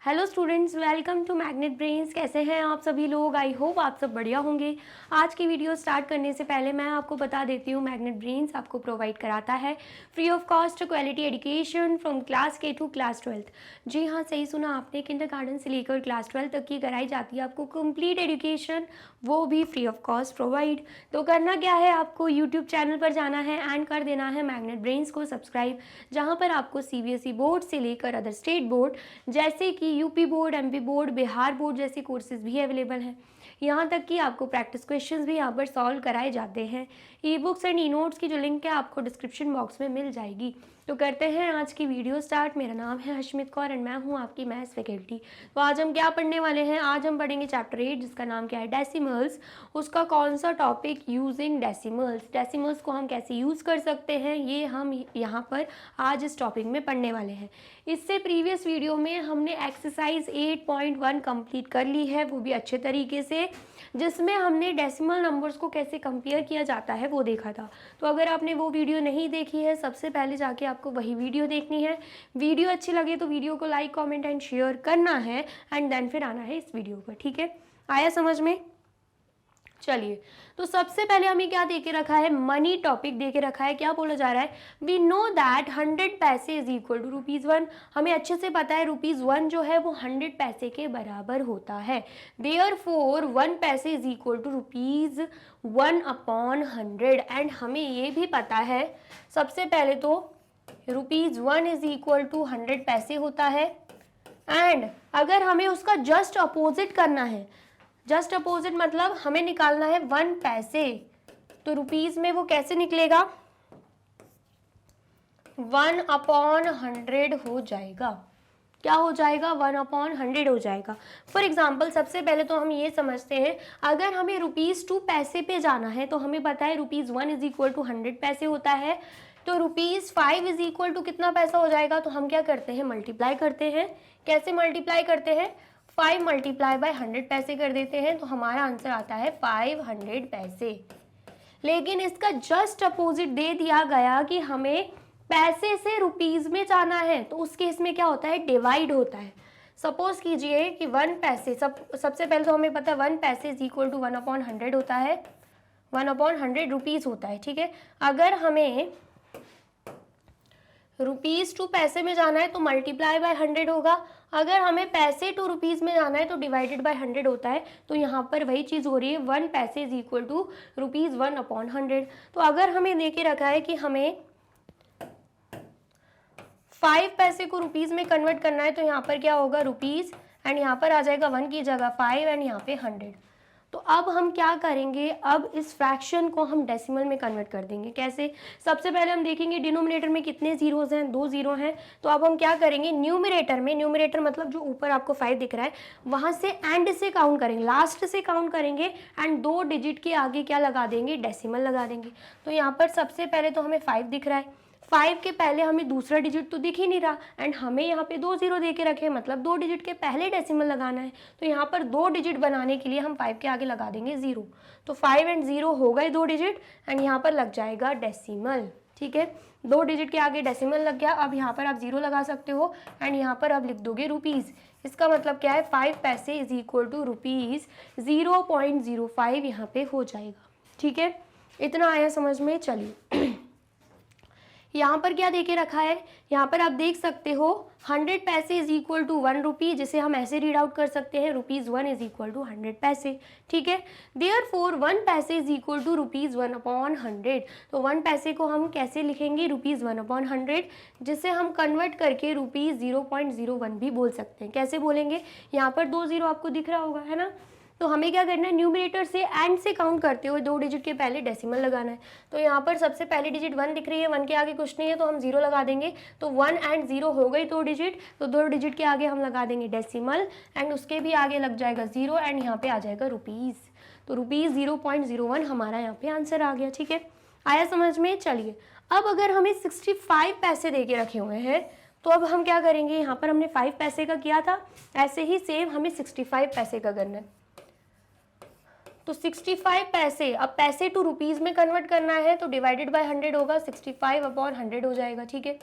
Hello students, welcome to Magnet Brains. कैसे हैं आप सभी लोग? आई होप आप सब बढ़िया होंगे। आज की वीडियो स्टार्ट करने से पहले मैं आपको बता देती हूँ, मैग्नेट ब्रेन्स आपको प्रोवाइड कराता है free of cost quality education from class के टू क्लास 12th। जी हाँ, सही सुना आपने, किंडरगार्टन से लेकर क्लास 12 तक की कराई जाती है आपको कंप्लीट एजुकेशन, वो भी फ्री ऑफ कॉस्ट प्रोवाइड। तो करना क्या है, आपको यूट्यूब चैनल पर जाना है एंड कर देना है मैग्नेट ब्रेन्स को सब्सक्राइब, जहाँ पर आपको CBSE बोर्ड से लेकर अदर स्टेट बोर्ड जैसे कि UP board, MP board, Bihar board जैसे कोर्सेज भी अवेलेबल हैं। यहाँ तक कि आपको प्रैक्टिस क्वेश्चंस भी यहाँ पर सॉल्व कराए जाते हैं। E books and e notes की जो लिंक है आपको डिस्क्रिप्शन बॉक्स में मिल जाएगी। तो करते हैं आज की वीडियो स्टार्ट। मेरा नाम है हशमित कौर एंड मैं हूँ आपकी मैथ्स फैकल्टी। तो आज हम क्या पढ़ने वाले हैं? आज हम पढ़ेंगे चैप्टर 8 जिसका नाम क्या है, डेसिमल्स। उसका कौन सा टॉपिक, यूजिंग डेसिमल्स। डेसिमल्स को हम कैसे यूज़ कर सकते हैं, ये हम यहाँ पर आज इस टॉपिक में पढ़ने वाले हैं। इससे प्रीवियस वीडियो में हमने एक्सरसाइज 8.1 कंप्लीट कर ली है, वो भी अच्छे तरीके से, जिसमें हमने डेसिमल नंबर्स को कैसे कंपेयर किया जाता है वो देखा था। तो अगर आपने वो वीडियो नहीं देखी है, सबसे पहले जाके आपको वही वीडियो देखनी है। वीडियो अच्छी लगे तो वीडियो को लाइक, कमेंट एंड शेयर करना है एंड देन फिर आना है इस वीडियो पर। ठीक है, आया समझ में? चलिए, तो सबसे पहले हमें क्या दे के रखा है, मनी टॉपिक दे के रखा है। क्या बोला जा रहा है, वी नो दैट 100 पैसे इज इक्वल टू ₹1। हमें अच्छे से पता है ₹1 जो है वो 100 पैसे के बराबर होता है। देयरफॉर 1 पैसे इज इक्वल टू ₹1/100। एंड हमें ये भी पता है, सबसे पहले तो ₹1 इज इक्वल टू 100 पैसे होता है। एंड अगर हमें उसका जस्ट अपोजिट करना है, जस्ट अपोजिट मतलब हमें निकालना है 1 पैसे, तो रुपीज में वो कैसे निकलेगा, 1/100 हो जाएगा। क्या हो जाएगा, 1/100 हो जाएगा। फॉर एग्जाम्पल सबसे पहले तो हम ये समझते हैं, अगर हमें ₹2 पैसे पे जाना है तो हमें पता है ₹1 इज इक्वल टू 100 पैसे होता है। तो ₹5 इज इक्वल टू कितना पैसा हो जाएगा, तो हम क्या करते हैं, मल्टीप्लाई करते हैं। कैसे मल्टीप्लाई करते हैं, 5 मल्टीप्लाई बाय 100 पैसे कर देते हैं, तो हमारा आंसर आता है 500 पैसे। लेकिन इसका जस्ट अपोजिट दे दिया गया कि हमें पैसे से रुपीज में जाना है, तो उस केस में क्या होता है, डिवाइड होता है। सपोज कीजिए कि 1 पैसे, सबसे पहले तो हमें पता है 1 पैसे इज इक्वल टू 1/100 होता है, 1/100 रुपीज होता है। ठीक है, अगर हमें ₹2 पैसे में जाना है तो मल्टीप्लाई बाय 100 होगा। अगर हमें पैसे टू रुपीज़ में जाना है तो डिवाइडेड बाय 100 होता है। तो यहाँ पर वही चीज़ हो रही है, 1 पैसे इज इक्वल टू ₹1/100। तो अगर हमें दे के रखा है कि हमें 5 पैसे को रुपीज़ में कन्वर्ट करना है, तो यहाँ पर क्या होगा, रुपीज़ एंड यहाँ पर आ जाएगा 1 की जगह 5 एंड यहाँ पे 100। तो अब हम क्या करेंगे, अब इस फ्रैक्शन को हम डेसिमल में कन्वर्ट कर देंगे। कैसे, सबसे पहले हम देखेंगे डिनोमिनेटर में कितने जीरोज हैं, 2 जीरो हैं। तो अब हम क्या करेंगे, न्यूमरेटर में, न्यूमरेटर मतलब जो ऊपर आपको 5 दिख रहा है वहां से एंड से काउंट करेंगे, लास्ट से काउंट करेंगे एंड 2 डिजिट के आगे क्या लगा देंगे, डेसिमल लगा देंगे। तो यहाँ पर सबसे पहले तो हमें 5 दिख रहा है, 5 के पहले हमें दूसरा डिजिट तो दिख ही नहीं रहा एंड हमें यहाँ पे 2 जीरो दे के रखे, मतलब 2 डिजिट के पहले डेसिमल लगाना है। तो यहाँ पर 2 डिजिट बनाने के लिए हम 5 के आगे लगा देंगे 0। तो 5 एंड 0 हो गए 2 डिजिट एंड यहाँ पर लग जाएगा डेसिमल। ठीक है, 2 डिजिट के आगे डेसिमल लग गया। अब यहाँ पर आप 0 लगा सकते हो एंड यहाँ पर अब लिख दोगे रुपीज़। इसका मतलब क्या है, 5 पैसे इज इक्वल टू ₹0.05 यहाँ पे हो जाएगा। ठीक है, इतना आया समझ में? चलिए, यहाँ पर क्या देके रखा है, यहाँ पर आप देख सकते हो 100 पैसे इज इक्वल टू 1 रुपी, जिसे हम ऐसे रीड आउट कर सकते हैं, ₹1 इज इक्वल टू 100 पैसे। ठीक है, देयरफॉर 1 पैसे इज इक्वल टू ₹1/100। तो 1 पैसे को हम कैसे लिखेंगे, ₹1/100, जिसे हम कन्वर्ट करके ₹0.01 भी बोल सकते हैं। कैसे बोलेंगे, यहाँ पर 2 जीरो आपको दिख रहा होगा, है ना। तो हमें क्या करना है, न्यूमरेटर से एंड से काउंट करते हुए 2 डिजिट के पहले डेसिमल लगाना है। तो यहाँ पर सबसे पहले डिजिट 1 दिख रही है, 1 के आगे कुछ नहीं है तो हम 0 लगा देंगे। तो 1 एंड 0 हो गई 2 डिजिट, तो 2 डिजिट के आगे हम लगा देंगे डेसिमल एंड उसके भी आगे लग जाएगा 0 एंड यहाँ पे आ जाएगा रुपीज़। तो ₹0.01 हमारा यहाँ पे आंसर आ गया। ठीक है, आया समझ में? चलिए, अब अगर हमें 65 पैसे दे के रखे हुए हैं तो अब हम क्या करेंगे, यहाँ पर हमने 5 पैसे का किया था, ऐसे ही सेम हमें 65 पैसे का करना है। तो 65 पैसे, अब पैसे टू रुपीज़ में कन्वर्ट करना है तो डिवाइडेड बाय 100 होगा, 65/100 हो जाएगा। ठीक है,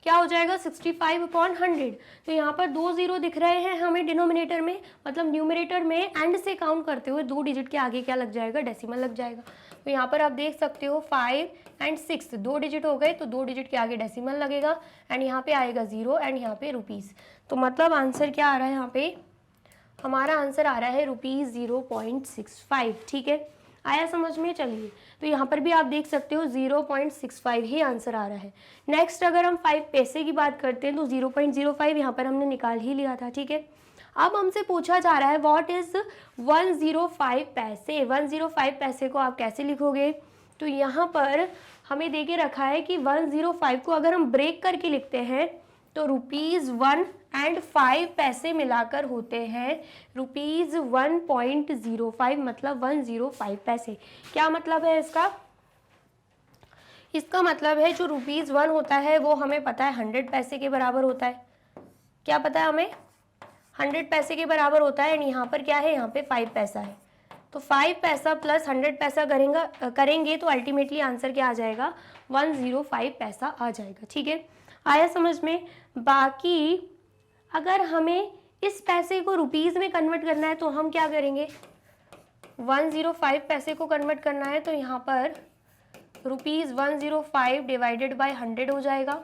क्या हो जाएगा 65/100। तो यहाँ पर 2 जीरो दिख रहे हैं हमें डिनोमिनेटर में, मतलब न्यूमरेटर में एंड से काउंट करते हुए 2 डिजिट के आगे क्या लग जाएगा, डेसिमल लग जाएगा। तो यहाँ पर आप देख सकते हो 5 एंड 6 2 डिजिट हो गए, तो 2 डिजिट के आगे डेसिमल लगेगा एंड यहाँ पे आएगा 0 एंड यहाँ पे रुपीज़। तो मतलब आंसर क्या आ रहा है यहाँ पे, हमारा आंसर आ रहा है ₹0.65। ठीक है, आया समझ में। चलिए, तो यहाँ पर भी आप देख सकते हो 0.65 ही आंसर आ रहा है। नेक्स्ट अगर हम 5 पैसे की बात करते हैं तो 0.05 यहाँ पर हमने निकाल ही लिया था। ठीक है, अब हमसे पूछा जा रहा है व्हाट इज 105 पैसे। 105 पैसे को आप कैसे लिखोगे, तो यहाँ पर हमें दे के रखा है कि 105 को अगर हम ब्रेक करके लिखते हैं तो ₹1 एंड 5 पैसे मिलाकर होते हैं ₹1.05, मतलब 105 पैसे। क्या मतलब है इसका, इसका मतलब है जो ₹1 होता है वो हमें पता है 100 पैसे के बराबर होता है। क्या पता है हमें, 100 पैसे के बराबर होता है। एंड यहाँ पर क्या है, यहाँ पे 5 पैसा है, तो 5 पैसा प्लस 100 पैसा करेंगे तो अल्टीमेटली आंसर क्या आ जाएगा, 105 पैसा आ जाएगा। ठीक है, आया समझ में। बाकी अगर हमें इस पैसे को रुपीज़ में कन्वर्ट करना है तो हम क्या करेंगे, 105 पैसे को कन्वर्ट करना है तो यहाँ पर ₹105 डिवाइडेड बाय 100 हो जाएगा।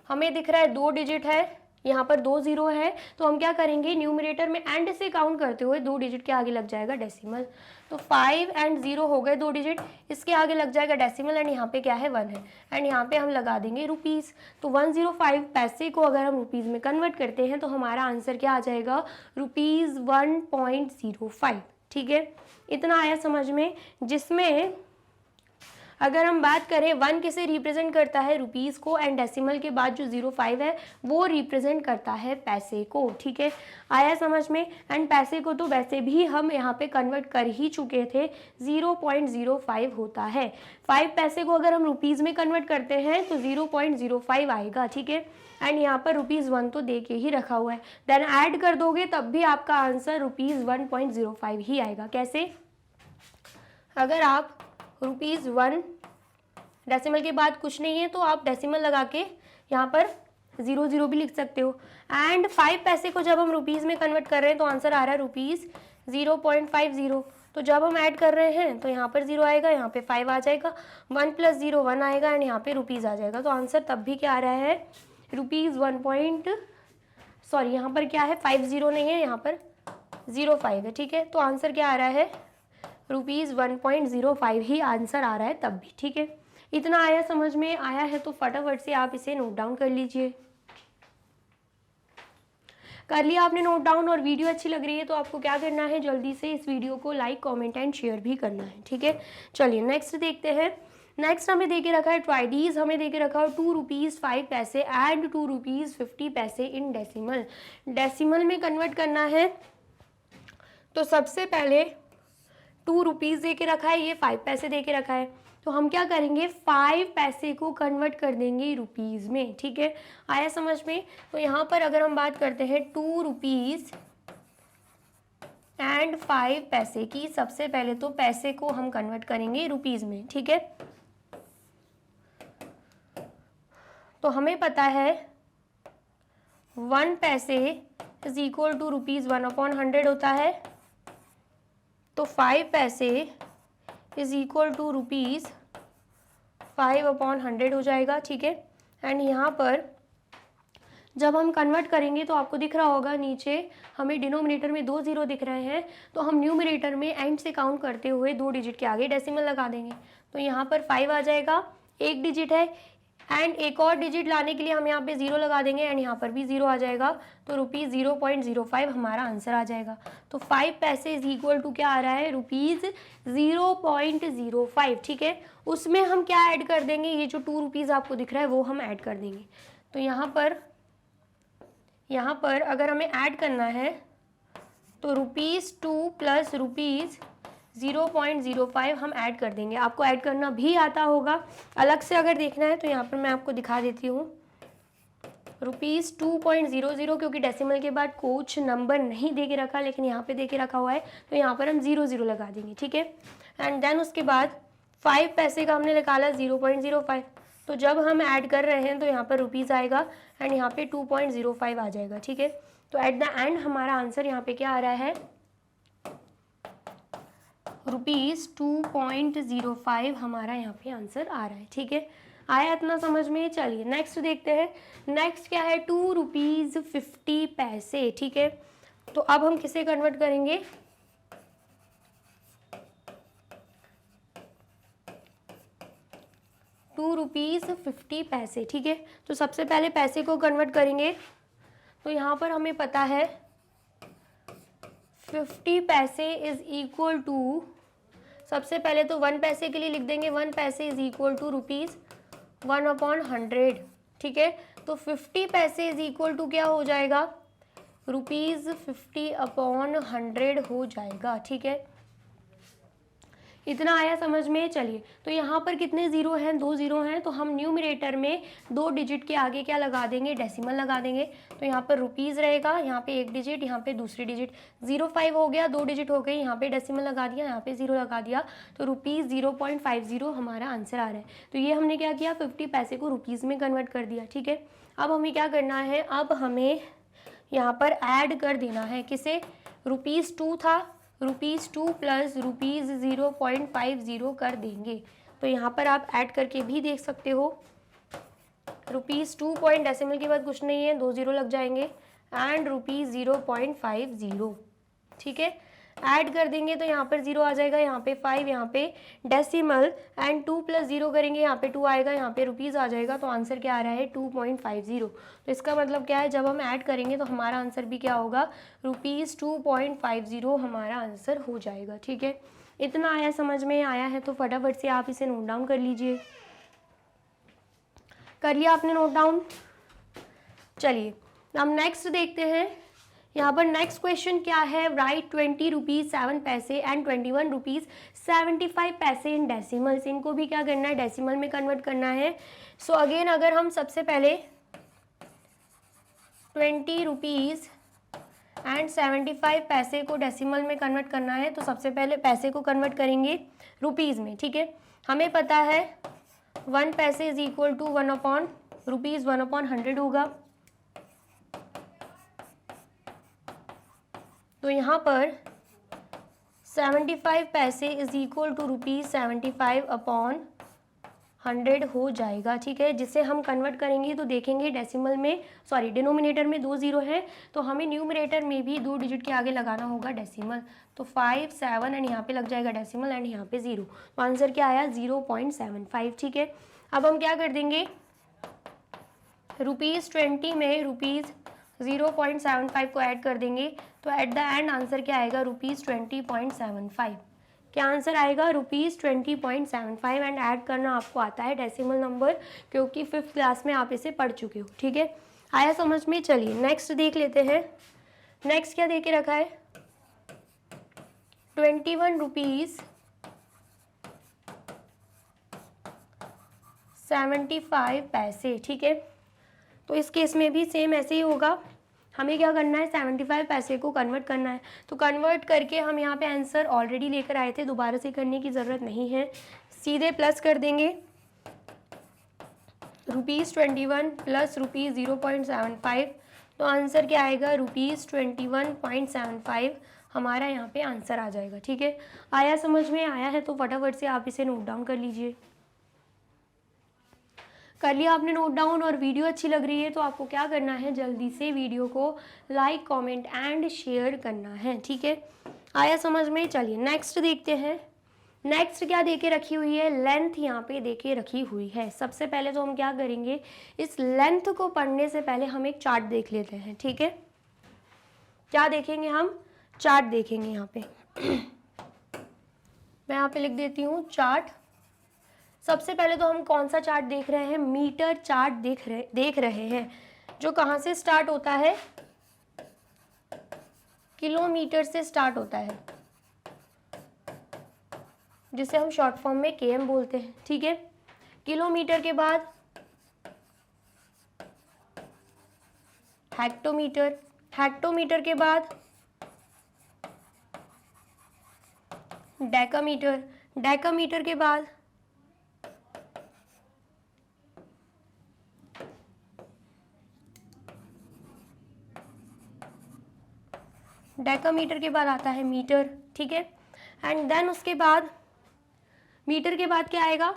हमें दिख रहा है 2 डिजिट है, यहाँ पर 2 जीरो है, तो हम क्या करेंगे, न्यूमरेटर में एंड से काउंट करते हुए 2 डिजिट के आगे लग जाएगा डेसिमल। तो 5 एंड 0 हो गए 2 डिजिट, इसके आगे लग जाएगा डेसिमल एंड यहाँ पे क्या है 1 है एंड यहाँ पे हम लगा देंगे रुपीज़। तो 105 पैसे को अगर हम रुपीज़ में कन्वर्ट करते हैं तो हमारा आंसर क्या आ जाएगा, ₹1.05। ठीक है, इतना आया समझ में। जिसमें अगर हम बात करें 1 किसे रिप्रेजेंट करता है, रुपीज़ को, एंड डेसिमल के बाद जो 05 है वो रिप्रेजेंट करता है पैसे को। ठीक है, आया समझ में। एंड पैसे को तो वैसे भी हम यहाँ पे कन्वर्ट कर ही चुके थे, 0.05 होता है। 5 पैसे को अगर हम रुपीज़ में कन्वर्ट करते हैं तो 0.05 आएगा। ठीक है, एंड यहाँ पर ₹1 तो दे के ही रखा हुआ है, देन ऐड कर दोगे तब भी आपका आंसर ₹1.05 ही आएगा। कैसे, अगर आप ₹1 डेसिमल के बाद कुछ नहीं है तो आप डेसिमल लगा के यहाँ पर 00 भी लिख सकते हो। एंड 5 पैसे को जब हम रुपीज़ में कन्वर्ट कर रहे हैं तो आंसर आ रहा है ₹0.50। तो जब हम ऐड कर रहे हैं तो यहाँ पर 0 आएगा, यहाँ पे 5 आ जाएगा, 1 + 0 1 आएगा एंड यहाँ पे रुपीज़ आ जाएगा। तो आंसर तब भी क्या आ रहा है, यहाँ पर क्या है, 50 नहीं है, यहाँ पर 05 है। ठीक है, तो आंसर क्या आ रहा है, ₹1.05 ही आंसर आ रहा है तब भी। ठीक है, इतना आया समझ में। आया है तो फटाफट से आप इसे नोट डाउन कर लीजिए। कर लिया आपने नोट डाउन, और वीडियो अच्छी लग रही है तो आपको क्या करना है, जल्दी से इस वीडियो को लाइक, कमेंट एंड शेयर भी करना है। ठीक है, चलिए नेक्स्ट देखते हैं। नेक्स्ट हमें दे के रखा है ट्वाइडीज, हमें दे के रखा है ₹2.05 एंड ₹2.50 इन डेसिमल। डेसिमल में कन्वर्ट करना है तो सबसे पहले ₹2 दे के रखा है, ये 5 पैसे दे के रखा है, तो हम क्या करेंगे, 5 पैसे को कन्वर्ट कर देंगे रुपीज़ में। ठीक है, आया समझ में। तो यहाँ पर अगर हम बात करते हैं ₹2 एंड 5 पैसे की, सबसे पहले तो पैसे को हम कन्वर्ट करेंगे रुपीज़ में। ठीक है, तो हमें पता है 1 पैसे इज इक्वल टू ₹1/100 होता है, तो 5 पैसे इज इक्वल टू ₹5/100 हो जाएगा। ठीक है, एंड यहाँ पर जब हम कन्वर्ट करेंगे तो आपको दिख रहा होगा नीचे हमें डिनोमिनेटर में 2 जीरो दिख रहे हैं, तो हम न्यूमरेटर में एंड से काउंट करते हुए 2 डिजिट के आगे डेसिमल लगा देंगे। तो यहाँ पर 5 आ जाएगा, 1 डिजिट है, एंड एक और डिजिट लाने के लिए हम यहाँ पे 0 लगा देंगे एंड यहाँ पर भी 0 आ जाएगा, तो ₹0.05 हमारा आंसर आ जाएगा। तो 5 पैसे इज इक्वल टू क्या आ रहा है, ₹0.05। ठीक है, उसमें हम क्या ऐड कर देंगे, ये जो ₹2 आपको दिख रहा है वो हम ऐड कर देंगे। तो यहाँ पर अगर हमें ऐड करना है तो ₹2 प्लस ₹0.05 हम ऐड कर देंगे। आपको ऐड करना भी आता होगा, अलग से अगर देखना है तो यहाँ पर मैं आपको दिखा देती हूँ। ₹2.00, क्योंकि डेसिमल के बाद कुछ नंबर नहीं दे के रखा, लेकिन यहाँ पे दे के रखा हुआ है, तो यहाँ पर हम 00 लगा देंगे। ठीक है, एंड देन उसके बाद 5 पैसे का हमने निकाला 0.05, तो जब हम ऐड कर रहे हैं तो यहाँ पर रुपीज़ आएगा एंड यहाँ पे 2.05 आ जाएगा, ठीक है। तो एट द एंड हमारा आंसर यहाँ पे क्या आ रहा है, ₹2.05 हमारा यहाँ पे आंसर आ रहा है, ठीक है। आया इतना समझ में। चलिए नेक्स्ट देखते हैं। नेक्स्ट क्या है, ₹2.50, ठीक है। तो अब हम किसे कन्वर्ट करेंगे, ₹2.50, ठीक है। तो सबसे पहले पैसे को कन्वर्ट करेंगे। तो यहाँ पर हमें पता है 50 पैसे इज इक्वल टू, सबसे पहले तो 1 पैसे के लिए लिख देंगे, 1 पैसे इज इक्वल टू ₹1/100, ठीक है। तो 50 पैसे इज इक्वल टू क्या हो जाएगा, ₹50/100 हो जाएगा, ठीक है। इतना आया समझ में। चलिए तो यहाँ पर कितने ज़ीरो हैं, 2 ज़ीरो हैं, तो हम न्यूमरेटर में 2 डिजिट के आगे क्या लगा देंगे, डेसिमल लगा देंगे। तो यहाँ पर रुपीज़ रहेगा, यहाँ पे 1 डिजिट, यहाँ पे दूसरी डिजिट, 05 हो गया, 2 डिजिट हो गए, यहाँ पे डेसिमल लगा दिया, यहाँ पे 0 लगा दिया, तो ₹0.50 हमारा आंसर आ रहा है। तो ये हमने क्या किया, 50 पैसे को रुपीज़ में कन्वर्ट कर दिया, ठीक है। अब हमें क्या करना है, अब हमें यहाँ पर ऐड कर देना है, किसे, ₹2 था, ₹2 प्लस ₹0.50 कर देंगे। तो यहाँ पर आप ऐड करके भी देख सकते हो, ₹2 पॉइंट डेसिमल के बाद कुछ नहीं है, 2 ज़ीरो लग जाएंगे एंड ₹0.50, ठीक है। ऐड कर देंगे तो यहाँ पर 0 आ जाएगा, यहाँ पे 5, यहाँ पे डेसिमल एंड 2 प्लस 0 करेंगे, यहाँ पे 2 आएगा, यहाँ पे रुपीज़ आ जाएगा। तो आंसर क्या आ रहा है, 2.50। तो इसका मतलब क्या है, जब हम ऐड करेंगे तो हमारा आंसर भी क्या होगा, ₹2.50 हमारा आंसर हो जाएगा, ठीक है। इतना आया समझ में। आया है तो फटाफट से आप इसे नोट डाउन कर लीजिए। कर लिया आपने नोट डाउन। चलिए हम नेक्स्ट देखते हैं। यहाँ पर नेक्स्ट क्वेश्चन क्या है, राइट ₹20.07 एंड ₹21.75 इन डेसिमल्स। इनको भी क्या करना है, डेसिमल में कन्वर्ट करना है। सो अगेन अगर हम सबसे पहले ₹20.75 को डेसिमल में कन्वर्ट करना है, तो सबसे पहले पैसे को कन्वर्ट करेंगे रुपीज़ में, ठीक है। हमें पता है 1 पैसे इज इक्वल टू 1/100 होगा। तो यहाँ पर 75 पैसे इज इक्वल टू ₹75/100 हो जाएगा, ठीक है। जिसे हम कन्वर्ट करेंगे तो देखेंगे डेसिमल में, सॉरी डिनोमिनेटर में 2 ज़ीरो है, तो हमें न्यूमरेटर में भी 2 डिजिट के आगे लगाना होगा डेसिमल। तो 5, 7 एंड यहाँ पे लग जाएगा डेसिमल एंड यहाँ पे 0। तो आंसर क्या आया, 0.75, ठीक है। अब हम क्या कर देंगे, ₹20 में ₹0.75 को ऐड कर देंगे। तो एट द एंड आंसर क्या आएगा, ₹20.75। क्या आंसर आएगा, ₹20.75। एंड ऐड करना आपको आता है डेसिमल नंबर, क्योंकि 5th क्लास में आप इसे पढ़ चुके हो, ठीक है। आया समझ में। चलिए नेक्स्ट देख लेते हैं। नेक्स्ट क्या दे के रखा है, ₹21.75, ठीक है। तो इस केस में भी सेम ऐसे ही होगा, हमें क्या करना है, 75 पैसे को कन्वर्ट करना है। तो कन्वर्ट करके हम यहाँ पे आंसर ऑलरेडी लेकर आए थे, दोबारा से करने की ज़रूरत नहीं है, सीधे प्लस कर देंगे। ₹21 प्लस ₹0.75, तो आंसर क्या आएगा, ₹21.75 हमारा यहाँ पे आंसर आ जाएगा, ठीक है। आया समझ में। आया है तो फटाफट से आप इसे नोट डाउन कर लीजिए। कर लिया आपने नोट डाउन। और वीडियो अच्छी लग रही है तो आपको क्या करना है, जल्दी से वीडियो को लाइक, कमेंट एंड शेयर करना है, ठीक है। आया समझ में। चलिए नेक्स्ट देखते हैं। नेक्स्ट क्या देके रखी हुई है, लेंथ यहाँ पे देके रखी हुई है। सबसे पहले तो हम क्या करेंगे, इस लेंथ को पढ़ने से पहले हम एक चार्ट देख लेते हैं, ठीक है। क्या देखेंगे हम, चार्ट देखेंगे यहाँ पे। मैं यहाँ पे लिख देती हूँ चार्ट। सबसे पहले तो हम कौन सा चार्ट देख रहे हैं, मीटर चार्ट देख रहे हैं, जो कहाँ से स्टार्ट होता है, किलोमीटर से स्टार्ट होता है, जिसे हम शॉर्ट फॉर्म में केएम बोलते हैं, ठीक है। किलोमीटर के बाद हेक्टोमीटर, हेक्टोमीटर के बाद डेकामीटर, डेकामीटर के बाद डेकामीटर के बाद आता है मीटर, ठीक है। एंड देन उसके बाद मीटर के बाद क्या आएगा,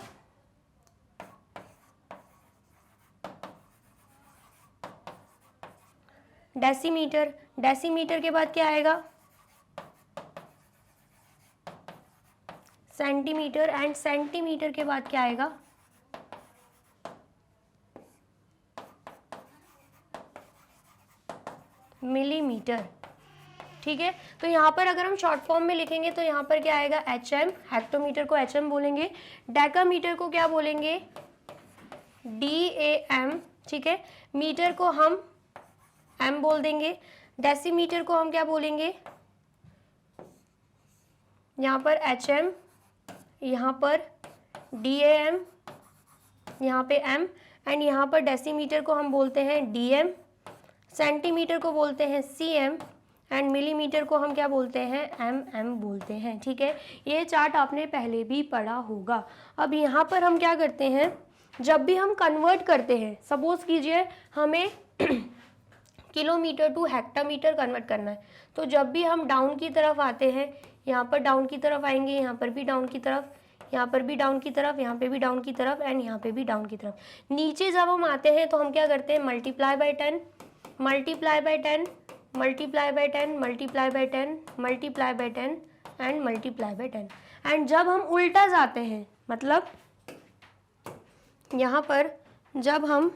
डेसीमीटर, डेसीमीटर के बाद क्या आएगा, सेंटीमीटर, एंड सेंटीमीटर के बाद क्या आएगा, मिलीमीटर, ठीक है। तो यहाँ पर अगर हम शॉर्ट फॉर्म में लिखेंगे तो यहाँ पर क्या आएगा, HM, हेक्टोमीटर को HM बोलेंगे, डेकामीटर को क्या बोलेंगे, DAM, ठीक है। मीटर को हम M बोल देंगे, डेसीमीटर को हम क्या बोलेंगे, यहाँ पर HM, यहाँ पर DAM, यहाँ पे M, एंड यहाँ पर डेसीमीटर को हम बोलते हैं DM, सेंटीमीटर को बोलते हैं CM, एंड मिलीमीटर को हम क्या बोलते हैं, MM बोलते हैं, ठीक है। ये चार्ट आपने पहले भी पढ़ा होगा। अब यहाँ पर हम क्या करते हैं, जब भी हम कन्वर्ट करते हैं, सपोज कीजिए हमें किलोमीटर टू हेक्टामीटर कन्वर्ट करना है, तो जब भी हम डाउन की तरफ आते हैं, यहाँ पर डाउन की तरफ आएंगे, यहाँ पर भी डाउन की तरफ, यहाँ पर भी डाउन की तरफ, यहाँ पे भी डाउन की तरफ, एंड यहाँ पे भी डाउन की तरफ। नीचे जब हम आते हैं तो हम क्या करते हैं, multiply by 10, multiply by 10, multiply by 10, multiply by 10, multiply by 10, and multiply by 10। And जब हम उल्टा जाते हैं, मतलब यहाँ पर जब हम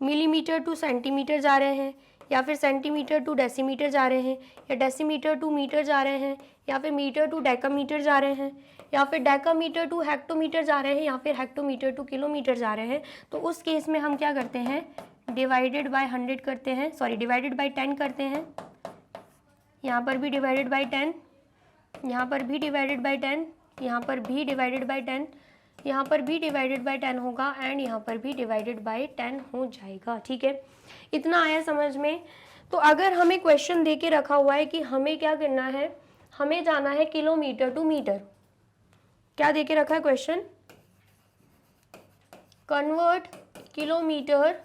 मिलीमीटर टू सेंटीमीटर जा रहे हैं, या फिर सेंटीमीटर टू डेसीमीटर जा रहे हैं, या डेसीमीटर टू मीटर जा रहे हैं, या फिर मीटर टू डेकामीटर जा रहे हैं, या फिर डेकामीटर टू हेक्टोमीटर जा रहे हैं, या फिर हेक्टोमीटर टू किलोमीटर जा रहे हैं, तो उस केस में हम क्या करते हैं, डिवाइडेड बाय 100 करते हैं, सॉरी डिवाइडेड बाय 10 करते हैं। यहाँ पर भी डिवाइडेड बाय 10, यहाँ पर भी डिवाइडेड बाय 10, यहाँ पर भी डिवाइडेड बाय 10, यहाँ पर भी डिवाइडेड बाय 10 होगा, एंड यहाँ पर भी डिवाइडेड बाय 10 हो जाएगा, ठीक है। इतना आया समझ में। तो अगर हमें क्वेश्चन दे के रखा हुआ है कि हमें क्या करना है, हमें जाना है किलोमीटर टू मीटर, क्या दे के रखा है question, convert kilometre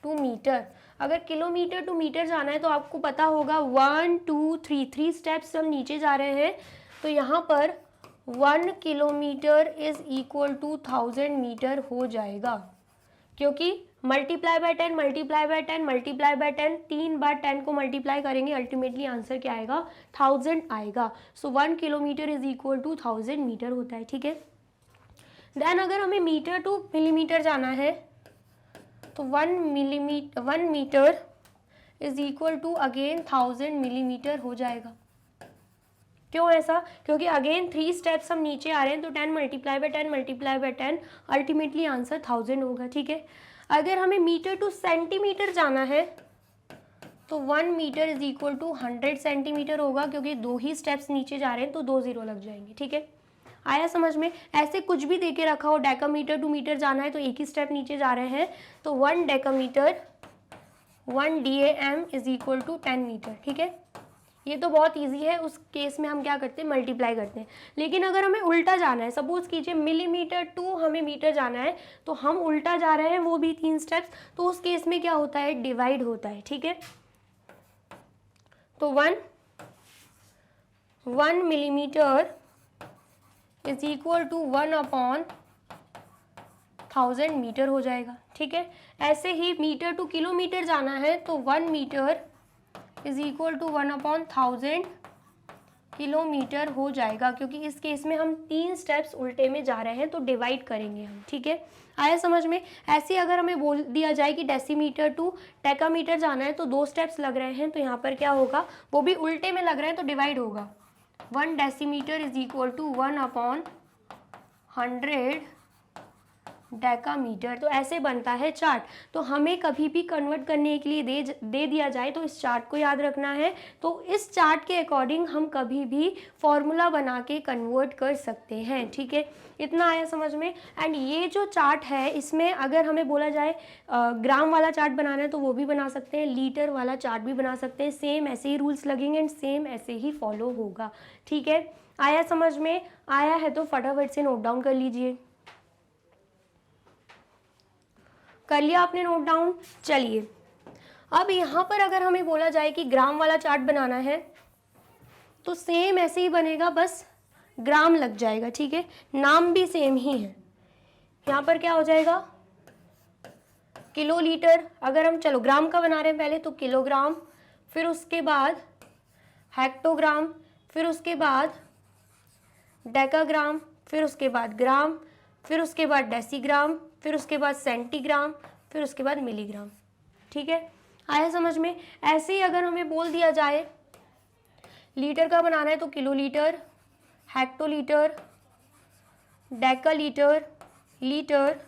to metre. अगर किलोमीटर टू मीटर जाना है तो आपको पता होगा 1 2 3 3 स्टेप्स हम नीचे जा रहे हैं, तो यहाँ पर 1 kilometre is equal to 1000 metre हो जाएगा, क्योंकि multiply by 10, multiply by 10, multiply by 10, 3 बार 10 को मल्टीप्लाई करेंगे, अल्टीमेटली आंसर क्या आएगा, 1000 आएगा। So 1 kilometre is equal to 1000 metre होता है, ठीक है। देन अगर हमें मीटर टू मिलीमीटर जाना है तो 1 metre is equal to again 1000 millimetre हो जाएगा। क्यों ऐसा, क्योंकि अगेन 3 स्टेप्स हम नीचे आ रहे हैं, तो 10 multiply by 10 multiply by 10, ultimately answer 1000 होगा, ठीक है। अगर हमें मीटर टू सेंटीमीटर जाना है तो 1 metre is equal to 100 centimetre होगा, क्योंकि 2 ही स्टेप्स नीचे जा रहे हैं तो 2 0 लग जाएंगे, ठीक है। आया समझ में। ऐसे कुछ भी देके रखा हो, डेकामीटर टू मीटर जाना है तो एक ही स्टेप नीचे जा रहे हैं, तो 1 decametre 1 DAM is equal to 10 metre, ठीक है। ये तो बहुत इजी है, उस केस में हम क्या करते हैं, मल्टीप्लाई करते हैं। लेकिन अगर हमें उल्टा जाना है, सपोज कीजिए मिलीमीटर टू हमें मीटर जाना है, तो हम उल्टा जा रहे हैं, वो भी 3 स्टेप्स, तो उस केस में क्या होता है, डिवाइड होता है, ठीक है। तो 1 millimetre is equal to 1/1000 metre हो जाएगा, ठीक है। ऐसे ही मीटर टू किलोमीटर जाना है तो 1 metre is equal to 1/1000 kilometre हो जाएगा, क्योंकि इस केस में हम 3 स्टेप्स उल्टे में जा रहे हैं तो डिवाइड करेंगे हम, ठीक है। आया समझ में। ऐसे अगर हमें बोल दिया जाए कि डेसीमीटर टू डेकामीटर जाना है तो 2 स्टेप्स लग रहे हैं, तो यहाँ पर क्या होगा, वो भी उल्टे में लग रहे हैं तो डिवाइड होगा। 1 decimetre is equal to 1/100 decametre. तो ऐसे बनता है चार्ट। तो हमें कभी भी कन्वर्ट करने के लिए दे दिया जाए तो इस चार्ट को याद रखना है। तो इस चार्ट के अकॉर्डिंग हम कभी भी फॉर्मूला बना के कन्वर्ट कर सकते हैं, ठीक है। इतना आया समझ में। एंड ये जो चार्ट है इसमें अगर हमें बोला जाए ग्राम वाला चार्ट बनाना है तो वो भी बना सकते हैं, लीटर वाला चार्ट भी बना सकते हैं। सेम ऐसे ही रूल्स लगेंगे एंड सेम ऐसे ही फॉलो होगा, ठीक है। आया समझ में। आया है तो फटाफट से नोट डाउन कर लीजिए। कर लिया आपने नोट डाउन। चलिए अब यहाँ पर अगर हमें बोला जाए कि ग्राम वाला चार्ट बनाना है तो सेम ऐसे ही बनेगा, बस ग्राम लग जाएगा, ठीक है, नाम भी सेम ही है। यहाँ पर क्या हो जाएगा, किलो लीटर, अगर हम चलो ग्राम का बना रहे हैं पहले तो किलोग्राम, फिर उसके बाद हेक्टोग्राम, फिर उसके बाद डेकाग्राम, फिर उसके बाद ग्राम, फिर उसके बाद डेसीग्राम, फिर उसके बाद सेंटीग्राम, फिर उसके बाद मिलीग्राम। ठीक है, आया समझ में। ऐसे ही अगर हमें बोल दिया जाए लीटर का बनाना है तो kilolitre, hectolitre, decalitre, litre,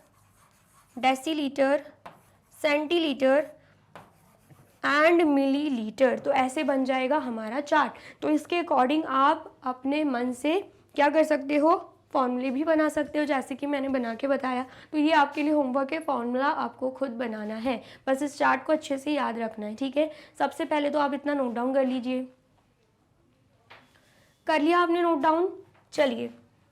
decilitre, centilitre and millilitre, तो ऐसे बन जाएगा हमारा चार्ट। तो इसके अकॉर्डिंग आप अपने मन से क्या कर सकते हो, फॉर्मूले भी बना सकते हो, जैसे कि मैंने बना के बताया। तो ये आपके लिए होमवर्क है, फॉर्मूला आपको खुद बनाना है, बस इस चार्ट को अच्छे से याद रखना है। ठीक है, सबसे पहले तो आप इतना नोट डाउन कर लीजिए। कर लिया आपने नोट डाउन? चलिए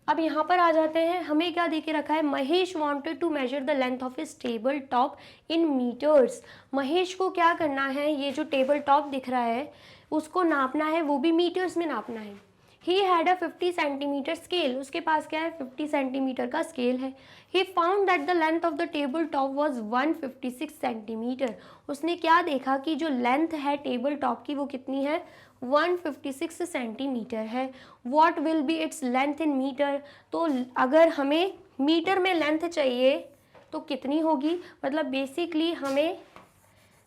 अब यहाँ पर आ जाते हैं, हमें क्या दे के रखा है, Mahesh wanted to measure the length of his table top in metres. Mahesh को क्या करना है, ये जो टेबल टॉप दिख रहा है उसको नापना है, वो भी मीटर्स में नापना है। He had a 50 centimetre scale, उसके पास क्या है, 50 सेंटीमीटर का स्केल है। He found that the length of the table top was 156 centimetre. उसने क्या देखा कि जो लेंथ है टेबल टॉप की वो कितनी है, 156 सेंटीमीटर है। What will be its length in metre, तो अगर हमें मीटर में लेंथ चाहिए तो कितनी होगी, मतलब बेसिकली हमें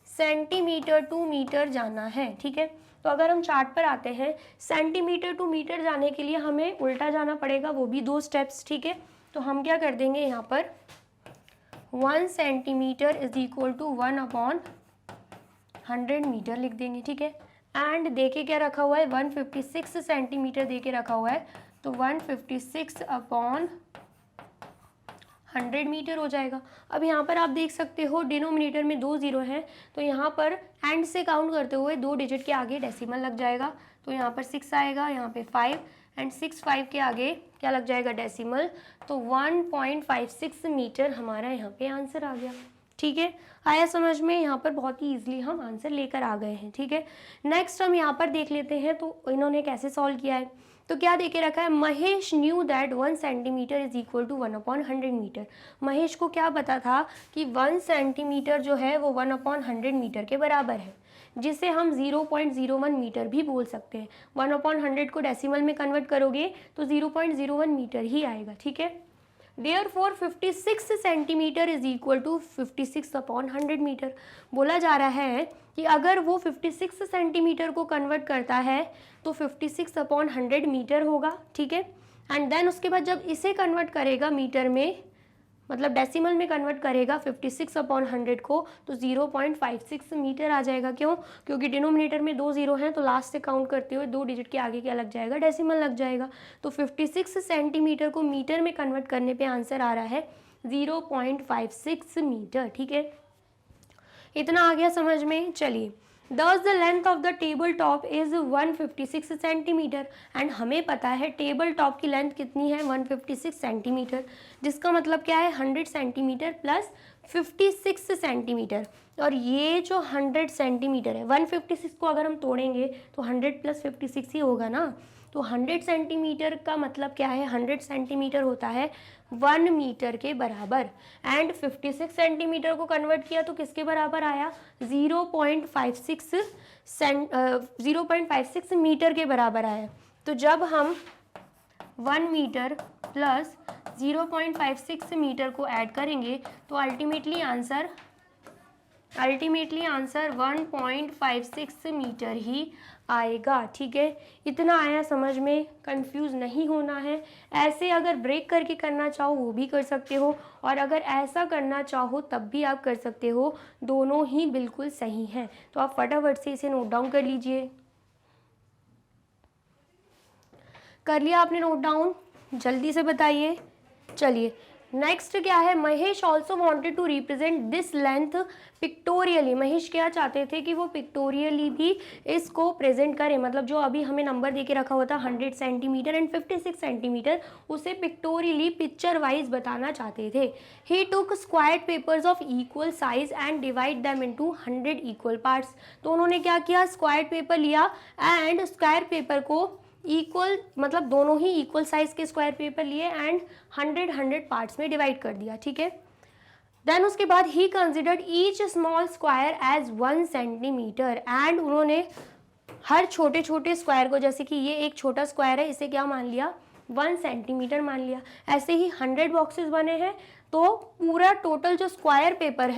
सेंटीमीटर टू मीटर जाना है। ठीक है, तो अगर हम चार्ट पर आते हैं, सेंटीमीटर टू मीटर जाने के लिए हमें उल्टा जाना पड़ेगा, वो भी 2 स्टेप्स। ठीक है, तो हम क्या कर देंगे, यहाँ पर 1 centimetre is equal to 1/100 metre लिख देंगे। ठीक है, एंड देखे क्या रखा हुआ है, 156 सेंटीमीटर देके रखा हुआ है, तो 156/100 मीटर हो जाएगा। अब यहाँ पर आप देख सकते हो डिनोमिनेटर में 2 जीरो हैं, तो यहाँ पर एंड से काउंट करते हुए 2 डिजिट के आगे डेसिमल लग जाएगा, तो यहाँ पर 6 आएगा, यहाँ पे 5 एंड 6 5 के आगे क्या लग जाएगा, डेसिमल, तो 1.56 मीटर हमारा यहाँ पे आंसर आ गया। ठीक है, आया समझ में, यहाँ पर बहुत ही ईजिली हम आंसर लेकर आ गए हैं। ठीक है, नेक्स्ट हम यहाँ पर देख लेते हैं तो इन्होंने कैसे सॉल्व किया है। तो क्या देके रखा है, Mahesh knew that 1 centimetre is equal to 1/100 metre. Mahesh को क्या पता था कि 1 सेंटीमीटर जो है वो 1/100 मीटर के बराबर है, जिसे हम 0.01 मीटर भी बोल सकते हैं। 1/100 को डेसिमल में कन्वर्ट करोगे तो 0.01 मीटर ही आएगा। ठीक है, Therefore 56 centimetre is equal to 56/100 metre. बोला जा रहा है कि अगर वो 56 सेंटीमीटर को कन्वर्ट करता है तो 56/100 मीटर होगा। ठीक है, एंड देन उसके बाद जब इसे कन्वर्ट करेगा मीटर में, मतलब डेसिमल में कन्वर्ट करेगा 56/100 को, तो 0.56 मीटर आ जाएगा। क्यों, क्योंकि डिनोमिनेटर में 2 जीरो हैं, तो लास्ट से काउंट करते हुए 2 डिजिट के आगे क्या लग जाएगा, डेसिमल लग जाएगा। तो 56 सेंटीमीटर को मीटर में कन्वर्ट करने पे आंसर आ रहा है 0.56 मीटर। ठीक है, इतना आ गया समझ में। चलिए, Thus the length of the table top is 156 centimetre, and हमें पता है टेबल टॉप की लेंथ कितनी है, 156 सेंटीमीटर, जिसका मतलब क्या है, 100 सेंटीमीटर प्लस 56 सेंटीमीटर। और ये जो 100 सेंटीमीटर है, 156 को अगर हम तोड़ेंगे तो 100 प्लस 56 ही होगा ना, तो 100 सेंटीमीटर का मतलब क्या है, 100 सेंटीमीटर होता है 1 मीटर के बराबर, एंड 56 सेंटीमीटर को कन्वर्ट किया तो किसके बराबर आया, 0.56 मीटर के बराबर आया। तो जब हम 1 मीटर प्लस 0.56 मीटर को ऐड करेंगे तो अल्टीमेटली आंसर 1.56 मीटर ही आएगा। ठीक है, इतना आया समझ में, कंफ्यूज नहीं होना है। ऐसे अगर ब्रेक करके करना चाहो वो भी कर सकते हो, और अगर ऐसा करना चाहो तब भी आप कर सकते हो, दोनों ही बिल्कुल सही हैं। तो आप फटाफट से इसे नोट डाउन कर लीजिए। कर लिया आपने नोट डाउन, जल्दी से बताइए। चलिए नेक्स्ट क्या है, Mahesh also wanted to represent this length pictorially. Mahesh क्या चाहते थे कि वो पिक्टोरियली भी इसको प्रेजेंट करें, मतलब जो अभी हमें नंबर देके रखा हुआ था 100 सेंटीमीटर एंड 56 सेंटीमीटर, उसे पिक्टोरियली पिक्चर वाइज बताना चाहते थे। He took squared papers of equal size and divide them into 100 equal parts. तो उन्होंने क्या किया, स्क्वायर्ड पेपर लिया एंड स्क्वायर पेपर को इक्वल, मतलब दोनों ही इक्वल साइज के स्क्वायर पेपर लिए एंड 100 पार्ट्स में डिवाइड कर दिया, ठीक है। देन उसके बाद he considered each small square as 1 centimetre, and उन्होंने हर छोटे छोटे स्क्वायर को, जैसे कि ये एक छोटा स्क्वायर है, इसे क्या मान लिया, 1 सेंटीमीटर मान लिया। ऐसे ही 100 बॉक्सेस बने हैं, तो पूरा टोटल जो स्क्वायर पेपर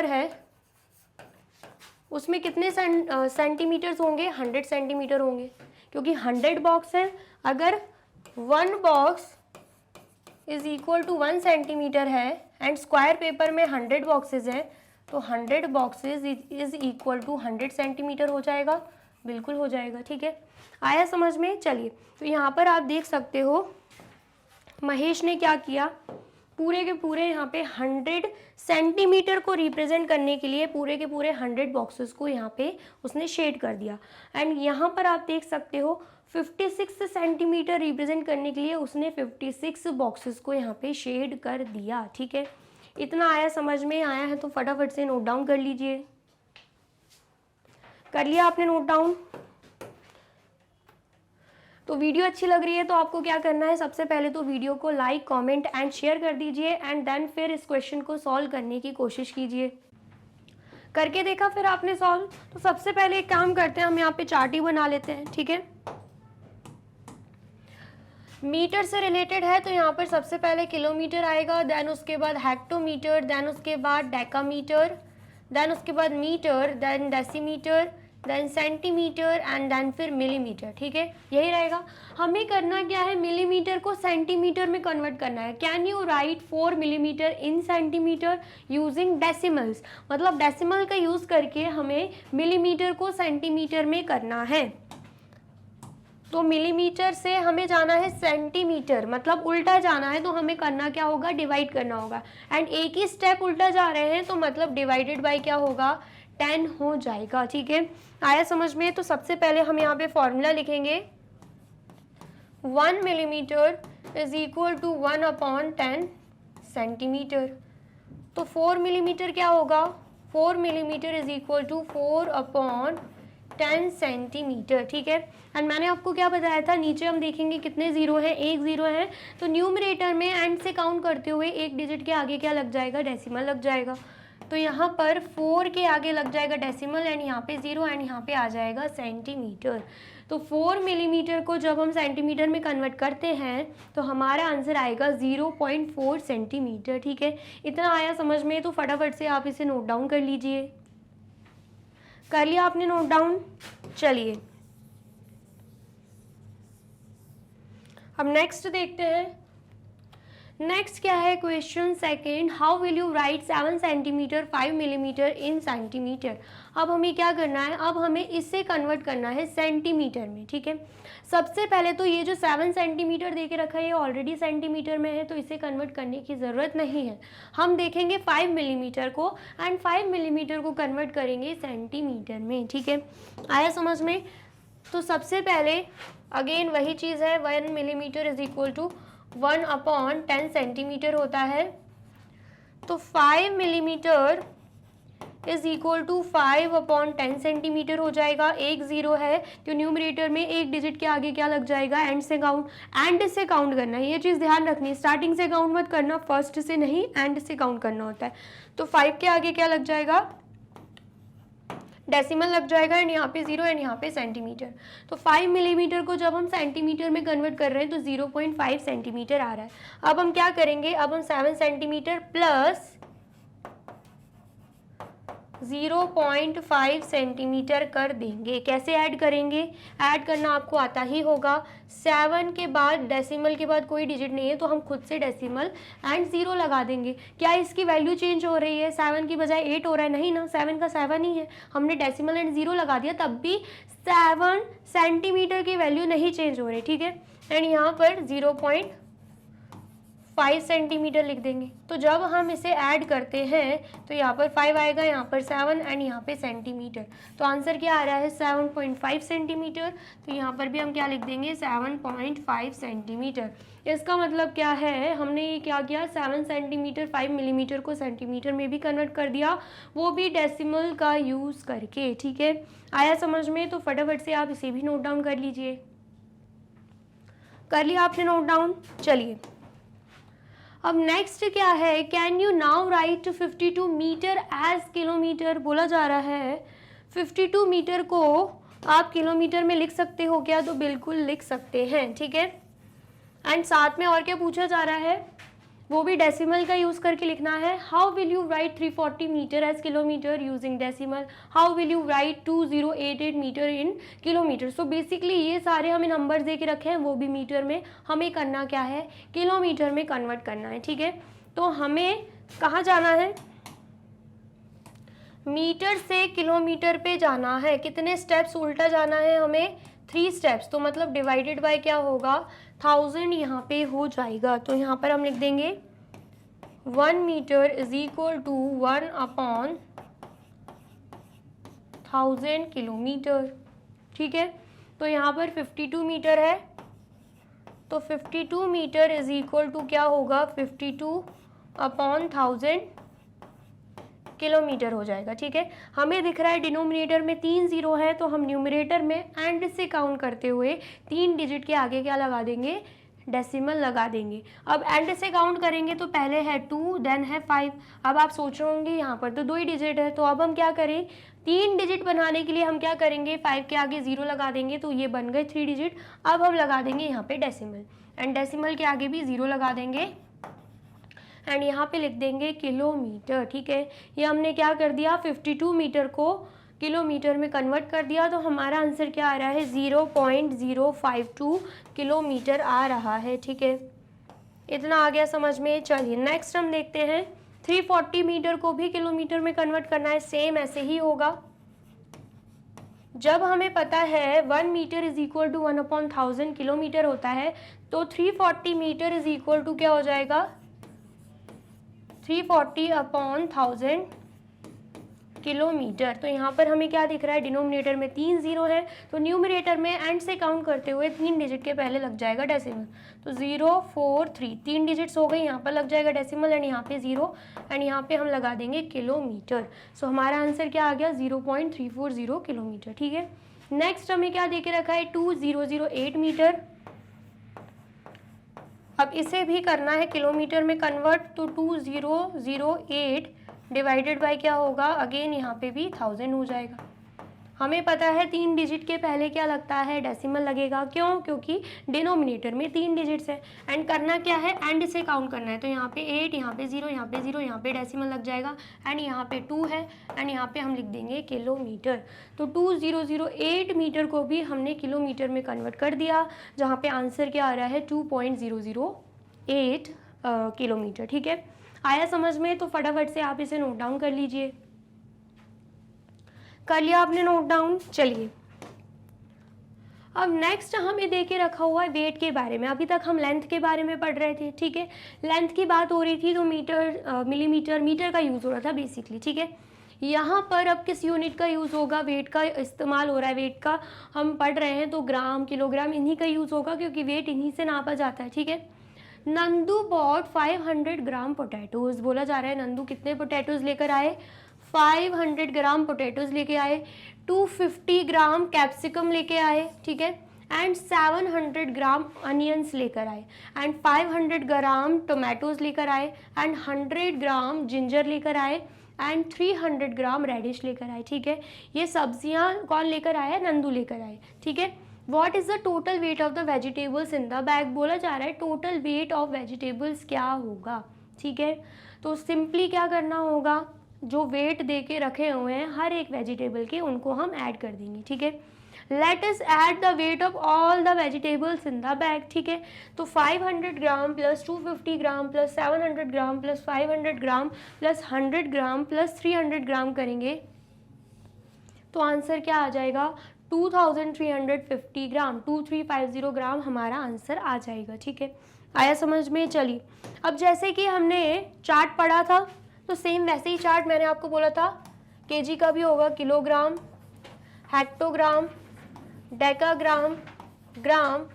है उसमें कितने सेंटीमीटर्स होंगे, 100 सेंटीमीटर होंगे, क्योंकि 100 बॉक्स है। अगर 1 box is equal to 1 centimetre है एंड स्क्वायर पेपर में 100 बॉक्सेस हैं, तो 100 boxes is equal to 100 centimetre हो जाएगा, बिल्कुल हो जाएगा, ठीक है। आया समझ में? चलिए, तो यहाँ पर आप देख सकते हो महेश ने क्या किया, पूरे के पूरे यहाँ पे 100 सेंटीमीटर को रिप्रेजेंट करने के लिए पूरे के पूरे 100 बॉक्सेस को यहाँ पे उसने शेड कर दिया। एंड यहाँ पर आप देख सकते हो 56 सेंटीमीटर रिप्रेजेंट करने के लिए उसने 56 बॉक्सेस को यहाँ पे शेड कर दिया, ठीक है। इतना आया समझ में? आया है तो फटाफट से नोट डाउन कर लीजिए। कर लिया आपने नोट डाउन? तो वीडियो अच्छी लग रही है तो आपको क्या करना है, सबसे पहले तो वीडियो को लाइक, कमेंट एंड शेयर कर दीजिए एंड देन फिर इस क्वेश्चन को सॉल्व करने की कोशिश कीजिए। करके देखा फिर आपने सॉल्व? तो सबसे पहले एक काम करते हैं, हम यहाँ पे चार्ट ही बना लेते हैं, ठीक है। मीटर से रिलेटेड है तो यहाँ पर सबसे पहले किलोमीटर आएगा, देन उसके बाद हेक्टोमीटर, देन उसके बाद डेकामीटर, देन उसके बाद metre, then decimetre, then centimetre and then फिर मिलीमीटर, ठीक है। यही रहेगा। हमें करना क्या है, मिलीमीटर को सेंटीमीटर में कन्वर्ट करना है। Can you right 4 millimetre in centimetre using decimals, मतलब डेसिमल का यूज करके हमें मिलीमीटर को सेंटीमीटर में करना है। तो मिलीमीटर से हमें जाना है सेंटीमीटर, मतलब उल्टा जाना है, तो हमें करना क्या होगा, डिवाइड करना होगा। एंड एक ही स्टेप उल्टा जा रहे हैं तो मतलब डिवाइडेड बाय क्या होगा, 10 हो जाएगा, ठीक है। आया समझ में? तो सबसे पहले हम यहाँ पे फॉर्मूला लिखेंगे, 1 millimetre is equal to 1/10 centimetre. तो 4 मिलीमीटर क्या होगा, 4 millimetre is equal to 4/10 centimetre, ठीक है। एंड मैंने आपको क्या बताया था, नीचे हम देखेंगे कितने जीरो हैं, एक जीरो है, तो न्यूमरेटर में एंड से काउंट करते हुए एक डिजिट के आगे क्या लग जाएगा, डेसिमल लग जाएगा। तो यहाँ पर 4 के आगे लग जाएगा डेसिमल एंड यहाँ पे 0 एंड यहाँ पे आ जाएगा सेंटीमीटर। तो 4 मिलीमीटर को जब हम सेंटीमीटर में कन्वर्ट करते हैं तो हमारा आंसर आएगा 0.4 सेंटीमीटर, ठीक है। इतना आया समझ में? तो फटाफट से आप इसे नोट डाउन कर लीजिए। कर लिया आपने नोट डाउन? चलिए अब नेक्स्ट देखते हैं। नेक्स्ट क्या है, question second, how will you right 7 centimetre 5 millimetre in centimetre. अब हमें क्या करना है, अब हमें इससे कन्वर्ट करना है सेंटीमीटर में, ठीक है। सबसे पहले तो ये जो 7 सेंटीमीटर दे के रखा है ये ऑलरेडी सेंटीमीटर में है, तो इसे कन्वर्ट करने की ज़रूरत नहीं है। हम देखेंगे 5 मिलीमीटर को एंड 5 मिलीमीटर को कन्वर्ट करेंगे सेंटीमीटर में, ठीक है। आया समझ में? तो सबसे पहले अगेन वही चीज़ है, 1 millimetre is equal to 1/10 centimetre होता है। तो 5 millimetre is equal to 5/10 centimetre हो जाएगा। एक जीरो है तो न्यूमरेटर में एक डिजिट के आगे क्या लग जाएगा, एंड से काउंट करना है, ये चीज़ ध्यान रखनी है। स्टार्टिंग से काउंट मत करना, फर्स्ट से नहीं, एंड से काउंट करना होता है। तो 5 के आगे क्या लग जाएगा, डेसिमल लग जाएगा एंड यहाँ पे 0 एंड यहाँ पे सेंटीमीटर। तो 5 मिलीमीटर को जब हम सेंटीमीटर में कन्वर्ट कर रहे हैं तो 0.5 सेंटीमीटर आ रहा है। अब हम क्या करेंगे, अब हम 7 सेंटीमीटर प्लस 0.5 सेंटीमीटर कर देंगे। कैसे ऐड करेंगे, ऐड करना आपको आता ही होगा। 7 के बाद डेसिमल के बाद कोई डिजिट नहीं है तो हम खुद से डेसिमल एंड 0 लगा देंगे। क्या इसकी वैल्यू चेंज हो रही है, 7 की बजाय 8 हो रहा है? नहीं ना, 7 का 7 ही है। हमने डेसिमल एंड 0 लगा दिया तब भी 7 सेंटीमीटर की वैल्यू नहीं चेंज हो रही, ठीक है। एंड यहाँ पर 5 सेंटीमीटर लिख देंगे। तो जब हम इसे ऐड करते हैं तो यहाँ पर 5 आएगा, यहाँ पर 7 एंड यहाँ पे सेंटीमीटर। तो आंसर क्या आ रहा है 7.5 सेंटीमीटर। तो यहाँ पर भी हम क्या लिख देंगे 7.5 सेंटीमीटर। इसका मतलब क्या है, हमने ये क्या किया 7 सेंटीमीटर 5 मिलीमीटर को सेंटीमीटर में भी कन्वर्ट कर दिया, वो भी डेसिमल का यूज़ करके। ठीक है, आया समझ में? तो फटाफट से आप इसे भी नोट डाउन कर लीजिए। कर लिया आपने नोट डाउन? चलिए अब नेक्स्ट क्या है, can you now write 52 metre as kilometre. बोला जा रहा है 52 मीटर को आप किलोमीटर में लिख सकते हो क्या? तो बिल्कुल लिख सकते हैं। ठीक है, एंड साथ में और क्या पूछा जा रहा है, वो भी डेसिमल का यूज़ करके लिखना है। How will you write 340 metre as kilometre using decimal. How will you write 2088 metre in kilometre. So basically ये सारे हमें नंबर्स दे के रखे हैं, वो भी मीटर में, हमें करना क्या है किलोमीटर में कन्वर्ट करना है। ठीक है, तो हमें कहाँ जाना है, मीटर से किलोमीटर पे जाना है। कितने स्टेप्स उल्टा जाना है हमें, 3 स्टेप्स। तो मतलब डिवाइडेड बाय क्या होगा 1000 यहाँ पे हो जाएगा। तो यहाँ पर हम लिख देंगे 1 metre is equal to 1/1000 kilometre. ठीक है, तो यहाँ पर 52 मीटर है, तो 52 मीटर इज इक्वल टू क्या होगा 52/1000 किलोमीटर हो जाएगा। ठीक है, हमें दिख रहा है डिनोमिनेटर में 3 जीरो है, तो हम न्यूमरेटर में एंड से काउंट करते हुए 3 डिजिट के आगे क्या लगा देंगे, डेसिमल लगा देंगे। अब एंड से काउंट करेंगे तो पहले है 2 देन है 5। अब आप सोच रहे होंगे यहाँ पर तो 2 ही डिजिट है, तो अब हम क्या करें, 3 डिजिट बनाने के लिए हम क्या करेंगे 5 के आगे 0 लगा देंगे, तो ये बन गए 3 डिजिट। अब हम लगा देंगे यहाँ पे डेसिमल, एंड डेसिमल के आगे भी 0 लगा देंगे, एंड यहाँ पे लिख देंगे किलोमीटर। ठीक है, ये हमने क्या कर दिया 52 मीटर को किलोमीटर में कन्वर्ट कर दिया। तो हमारा आंसर क्या आ रहा है 0.052 किलोमीटर आ रहा है। ठीक है, इतना आ गया समझ में। चलिए नेक्स्ट हम देखते हैं 340 मीटर को भी किलोमीटर में कन्वर्ट करना है। सेम ऐसे ही होगा। जब हमें पता है 1 metre is equal to 1/1000 kilometre होता है, तो 340 मीटर इज इक्वल टू क्या हो जाएगा 340/1000 किलोमीटर। तो यहाँ पर हमें क्या दिख रहा है, डिनोमिनेटर में 3 जीरो है, तो न्यूमरेटर में एंड से काउंट करते हुए 3 डिजिट के पहले लग जाएगा डेसिमल। तो 043 3 डिजिट्स हो गई, यहाँ पर लग जाएगा डेसिमल, एंड यहाँ पे 0, एंड यहाँ पे हम लगा देंगे किलोमीटर। सो हमारा आंसर क्या आ गया 0.340 किलोमीटर। ठीक है, नेक्स्ट हमें क्या दे के रखा है 2008 मीटर। अब इसे भी करना है किलोमीटर में कन्वर्ट, तो 2008 डिवाइडेड बाय क्या होगा, अगेन यहाँ पे भी 1000 हो जाएगा। हमें पता है 3 डिजिट के पहले क्या लगता है, डेसिमल लगेगा। क्यों? क्योंकि डिनोमिनेटर में 3 डिजिट्स है, एंड करना क्या है, एंड से काउंट करना है। तो यहाँ पे 8, यहाँ पे 0, यहाँ पे 0, यहाँ पे डेसिमल लग जाएगा, एंड यहाँ पे 2 है, एंड यहाँ पे हम लिख देंगे किलोमीटर। तो 2008 मीटर को भी हमने किलोमीटर में कन्वर्ट कर दिया, जहाँ पे आंसर क्या आ रहा है 2.008 किलोमीटर। ठीक है, आया समझ में? तो फटाफट से आप इसे नोट डाउन कर लीजिए। कर लिया आपने नोट डाउन? चलिए अब नेक्स्ट हमें दे के रखा हुआ है वेट के बारे में। अभी तक हम लेंथ के बारे में पढ़ रहे थे। ठीक है, लेंथ की बात हो रही थी, तो मीटर मिलीमीटर मीटर का यूज़ हो रहा था बेसिकली। ठीक है, यहाँ पर अब किस यूनिट का यूज़ होगा, वेट का इस्तेमाल हो रहा है। वेट का हम पढ़ रहे हैं तो ग्राम किलोग्राम इन्हीं का यूज़ होगा, क्योंकि वेट इन्हीं से नापा जाता है। ठीक है, नंदू बॉट 500 ग्राम पोटैटोज़। बोला जा रहा है नंदू कितने पोटैटोज़ लेकर आए, 500 ग्राम पोटैटोज़ लेके आए, 250 ग्राम कैप्सिकम लेके आए। ठीक है, एंड 700 ग्राम अनियंस लेकर आए, एंड 500 ग्राम टोमेटोज़ लेकर आए, एंड 100 ग्राम जिंजर लेकर आए, एंड 300 ग्राम रेडिश लेकर आए। ठीक है, ये सब्जियां कौन लेकर आया, नंदू लेकर आए। ठीक है, what is the total weight of the vegetables in the bag. बोला जा रहा है टोटल वेट ऑफ वेजिटेबल्स क्या होगा। ठीक है, तो सिंपली क्या करना होगा, जो वेट दे के रखे हुए हैं हर एक वेजिटेबल के, उनको हम ऐड कर देंगे। ठीक है, let us add the weight of all the vegetables in the bag. ठीक है, तो 500 gram plus 250 gram plus 700 gram plus 500 gram plus 100 gram plus 300 ग्राम करेंगे, तो आंसर क्या आ जाएगा 2350 ग्राम, 2350 ग्राम हमारा आंसर आ जाएगा। ठीक है, आया समझ में? चलिए, अब जैसे कि हमने चार्ट पढ़ा था तो सेम वैसे ही चार्ट मैंने आपको बोला था केजी का भी होगा, किलोग्राम, हेक्टोग्राम, डेकाग्राम, ग्राम,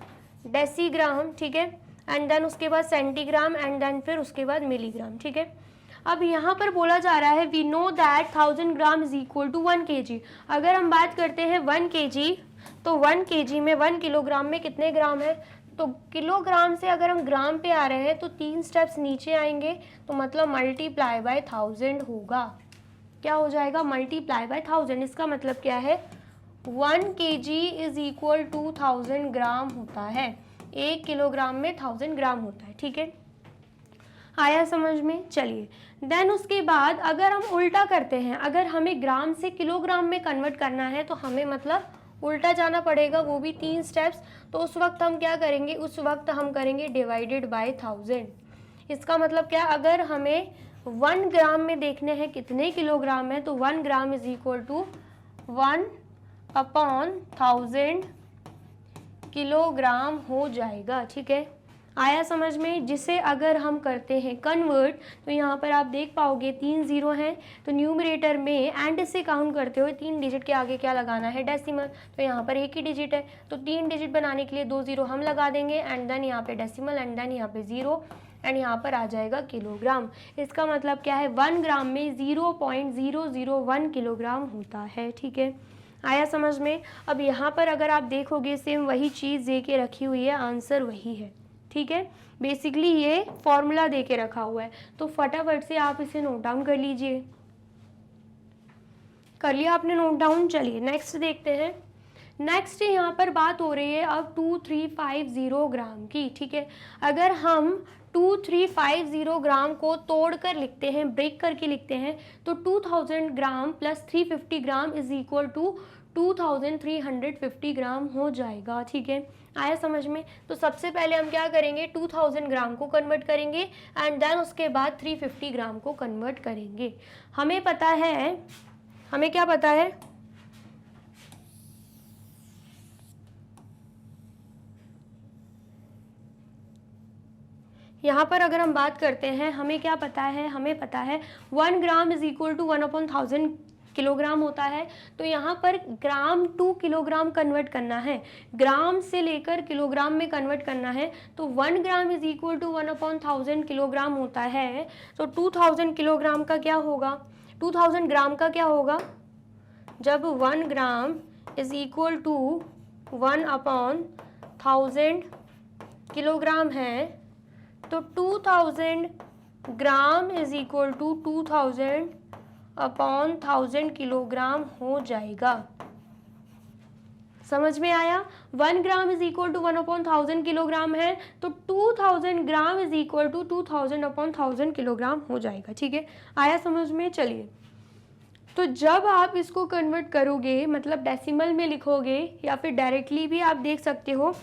डेसीग्राम, ठीक है, एंड देन उसके बाद सेंटीग्राम, एंड देन फिर उसके बाद मिलीग्राम। ठीक है, अब यहाँ पर बोला जा रहा है we know that 1000 gram is equal to 1 kg। अगर हम बात करते हैं 1 kg, तो 1 kg में 1 किलोग्राम में कितने ग्राम है? तो किलोग्राम से अगर हम ग्राम पे आ रहे हैं तो 3 स्टेप्स नीचे आएंगे, तो मतलब मल्टीप्लाई बाय 1000 होगा। क्या हो जाएगा? Multiply by 1000। इसका मतलब क्या है? 1 kg इज इक्वल टू 1000 ग्राम होता है। 1 किलोग्राम में 1000 ग्राम होता है। ठीक है, आया समझ में? चलिए, देन उसके बाद अगर हम उल्टा करते हैं, अगर हमें ग्राम से किलोग्राम में कन्वर्ट करना है तो हमें मतलब उल्टा जाना पड़ेगा, वो भी 3 स्टेप्स। तो उस वक्त हम क्या करेंगे? उस वक्त हम करेंगे डिवाइडेड बाय 1000। इसका मतलब क्या? अगर हमें 1 ग्राम में देखने हैं कितने किलोग्राम है, तो 1 gram is equal to 1/1000 kilogram हो जाएगा। ठीक है, आया समझ में? जिसे अगर हम करते हैं कन्वर्ट, तो यहाँ पर आप देख पाओगे 3 0 हैं, तो न्यूमरेटर में एंड से काउंट करते हुए 3 डिजिट के आगे क्या लगाना है? डेसिमल। तो यहाँ पर एक ही डिजिट है, तो 3 डिजिट बनाने के लिए 2 0 हम लगा देंगे, एंड देन यहाँ पे डेसिमल, एंड देन यहाँ पे 0, एंड यहाँ पर आ जाएगा किलोग्राम। इसका मतलब क्या है? 1 ग्राम में 0.001 किलोग्राम होता है। ठीक है, आया समझ में? अब यहाँ पर अगर आप देखोगे सेम वही चीज़ दे के रखी हुई है, आंसर वही है। ठीक है, बेसिकली ये फॉर्मूला दे के रखा हुआ है, तो फटाफट से आप इसे नोट डाउन कर लीजिए। कर लिया आपने नोट डाउन? चलिए नेक्स्ट देखते हैं। नेक्स्ट यहाँ पर बात हो रही है अब 2350 ग्राम की। ठीक है, अगर हम 2350 ग्राम को तोड़कर लिखते हैं, ब्रेक करके लिखते हैं, तो 2000 gram plus 350 gram is equal to 2350 gram हो जाएगा। ठीक है, आया समझ में? तो सबसे पहले हम क्या करेंगे? 2000 ग्राम को कन्वर्ट करेंगे, एंड देन उसके बाद 350 ग्राम को कन्वर्ट करेंगे। हमें पता है, हमें क्या पता है? यहाँ पर अगर हम बात करते हैं, हमें क्या पता है? हमें पता है 1 gram is equal to 1/1000 kilogram होता है। तो यहाँ पर ग्राम टू किलोग्राम कन्वर्ट करना है, ग्राम से लेकर किलोग्राम में कन्वर्ट करना है, तो 1 gram is equal to 1/1000 kilogram होता है। तो 2000 किलोग्राम का क्या होगा? 2000 ग्राम का क्या होगा? जब 1 gram is equal to 1/1000 kilogram है, तो 2000 gram is equal to 2000/1000 kilogram हो जाएगा। समझ में आया? 1 gram is equal to 1/1000 kilogram है, तो 2000 gram is equal to 2000/1000 kilogram हो जाएगा। ठीक है, आया समझ में? चलिए, तो जब आप इसको कन्वर्ट करोगे, मतलब डेसिमल में लिखोगे या फिर डायरेक्टली भी आप देख सकते हो,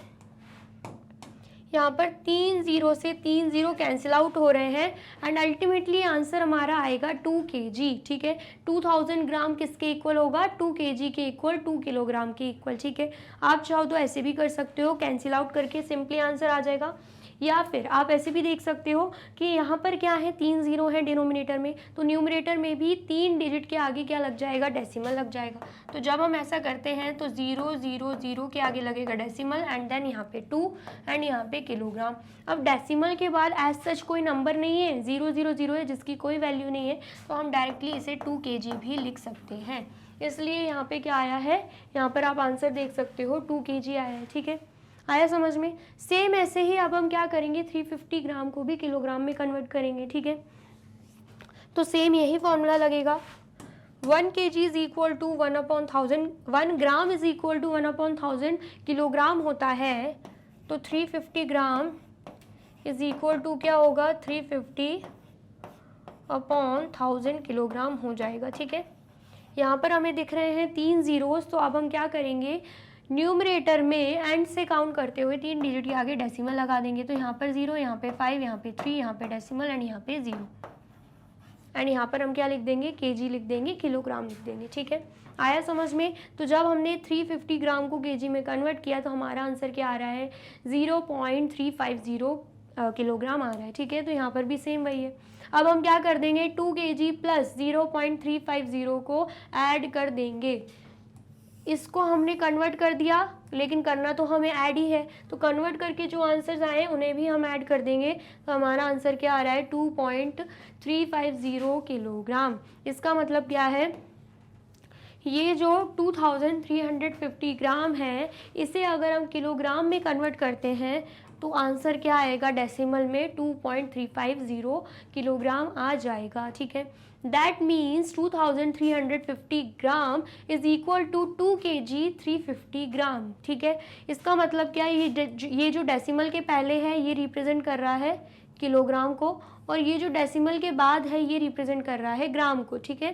यहाँ पर 3 0 से 3 0 कैंसिल आउट हो रहे हैं, एंड अल्टीमेटली आंसर हमारा आएगा 2 kg। ठीक है, 2000 ग्राम किसके इक्वल होगा? 2 kg के इक्वल, 2 किलोग्राम के इक्वल। ठीक है, आप चाहो तो ऐसे भी कर सकते हो, कैंसिल आउट करके सिंपली आंसर आ जाएगा, या फिर आप ऐसे भी देख सकते हो कि यहाँ पर क्या है? 3 0 है डिनोमिनेटर में, तो न्यूमरेटर में भी 3 डिजिट के आगे क्या लग जाएगा? डेसिमल लग जाएगा। तो जब हम ऐसा करते हैं तो 0 0 0 के आगे लगेगा डेसिमल, एंड देन यहाँ पे 2, एंड यहाँ पे किलोग्राम। अब डेसिमल के बाद एज सच कोई नंबर नहीं है, 0 0 0 है जिसकी कोई वैल्यू नहीं है, तो हम डायरेक्टली इसे 2 kg भी लिख सकते हैं। इसलिए यहाँ पे क्या आया है? यहाँ पर आप आंसर देख सकते हो 2 kg आया है। ठीक है, आया समझ में? सेम ऐसे ही अब हम क्या करेंगे? 350 ग्राम को भी किलोग्राम में कन्वर्ट करेंगे। ठीक है, तो सेम यही फॉर्मूला लगेगा। 1 kg is equal to 1/1000, 1 gram is equal to 1/1000 kilogram होता है, तो 350 ग्राम इज इक्वल टू क्या होगा? 350/1000 किलोग्राम हो जाएगा। ठीक है, यहाँ पर हमें दिख रहे हैं 3 zeros, तो अब हम क्या करेंगे? न्यूमरेटर में एंड से काउंट करते हुए 3 डिजिट के आगे डेसिमल लगा देंगे, तो यहाँ पर 0, यहाँ पे 5, यहाँ पे 3, यहाँ पे डेसिमल, एंड यहाँ पे 0। एंड यहाँ पर हम क्या लिख देंगे, केजी लिख देंगे, किलोग्राम लिख देंगे। ठीक है, आया समझ में। तो जब हमने 350 ग्राम को केजी में कन्वर्ट किया तो हमारा आंसर क्या आ रहा है, 0.350 किलोग्राम आ रहा है। ठीक है, तो यहाँ पर भी सेम वही है। अब हम क्या कर देंगे, 2 kg प्लस 0.350 को ऐड कर देंगे। इसको हमने कन्वर्ट कर दिया, लेकिन करना तो हमें ऐड ही है, तो कन्वर्ट करके जो आंसर्स आए उन्हें भी हम ऐड कर देंगे। तो हमारा आंसर क्या आ रहा है, 2.350 किलोग्राम। इसका मतलब क्या है, ये जो 2350 ग्राम है, इसे अगर हम किलोग्राम में कन्वर्ट करते हैं तो आंसर क्या आएगा, डेसिमल में 2.350 किलोग्राम आ जाएगा। ठीक है, that means 2350 gram is equal to 2 kg 350 gram. ठीक है, इसका मतलब क्या है, ये जो डेसिमल के पहले है ये रिप्रेजेंट कर रहा है किलोग्राम को, और ये जो डेसिमल के बाद है ये रिप्रेजेंट कर रहा है ग्राम को। ठीक है,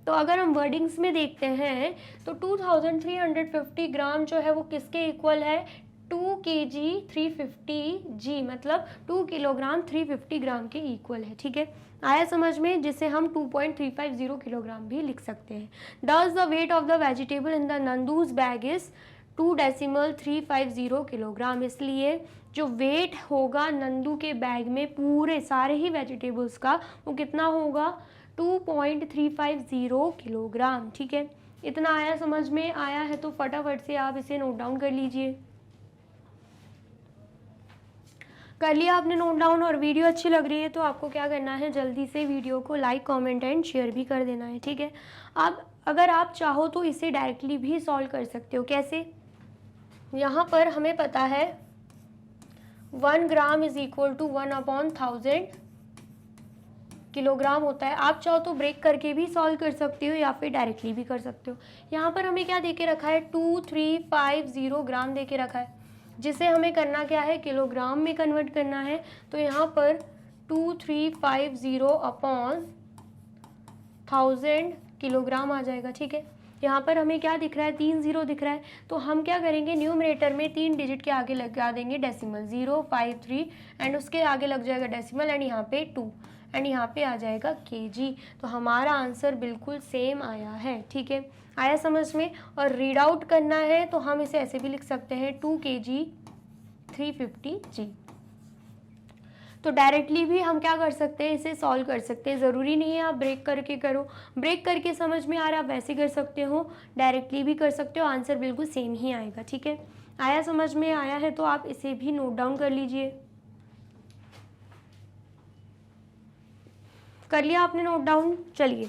तो अगर हम वर्डिंग्स में देखते हैं तो 2350 ग्राम जो है वो किसके इक्वल है, 2 kg 350 g, मतलब 2 किलोग्राम 350 ग्राम के इक्वल है। ठीक है, आया समझ में, जिसे हम 2.350 किलोग्राम भी लिख सकते हैं। Thus the weight of the vegetable in the Nandu's bag is 2.350 kilogram. इसलिए जो वेट होगा नंदू के बैग में पूरे सारे ही वेजिटेबल्स का, वो कितना होगा, 2.350 किलोग्राम। ठीक है, इतना आया समझ में। आया है तो फटाफट से आप इसे नोट डाउन कर लीजिए। कर लिया आपने नोट डाउन, और वीडियो अच्छी लग रही है तो आपको क्या करना है, जल्दी से वीडियो को लाइक, कमेंट एंड शेयर भी कर देना है। ठीक है, अब अगर आप चाहो तो इसे डायरेक्टली भी सॉल्व कर सकते हो। कैसे, यहाँ पर हमें पता है 1 gram is equal to 1/1000 kilogram होता है। आप चाहो तो ब्रेक करके भी सॉल्व कर सकते हो या फिर डायरेक्टली भी कर सकते हो। यहाँ पर हमें क्या दे के रखा है, 2350 ग्राम दे के रखा है, जिसे हमें करना क्या है, किलोग्राम में कन्वर्ट करना है। तो यहाँ पर 2350 अपॉन 1000 किलोग्राम आ जाएगा। ठीक है, यहाँ पर हमें क्या दिख रहा है, 3 0 दिख रहा है, तो हम क्या करेंगे, न्यूमरेटर में 3 डिजिट के आगे लगा देंगे डेसिमल, 053, एंड उसके आगे लग जाएगा डेसिमल, एंड यहाँ पे 2, एंड यहाँ पे आ जाएगा केजी। तो हमारा आंसर बिल्कुल सेम आया है। ठीक है, आया समझ में। और रीड आउट करना है तो हम इसे ऐसे भी लिख सकते हैं, 2 kg 350 g। तो डायरेक्टली भी हम क्या कर सकते हैं, इसे सॉल्व कर सकते हैं। ज़रूरी नहीं है आप ब्रेक करके करो, ब्रेक करके समझ में आ रहा है आप वैसे कर सकते हो, डायरेक्टली भी कर सकते हो, आंसर बिल्कुल सेम ही आएगा। ठीक है, आया समझ में। आया है तो आप इसे भी नोट डाउन कर लीजिए। कर लिया आपने नोट डाउन, चलिए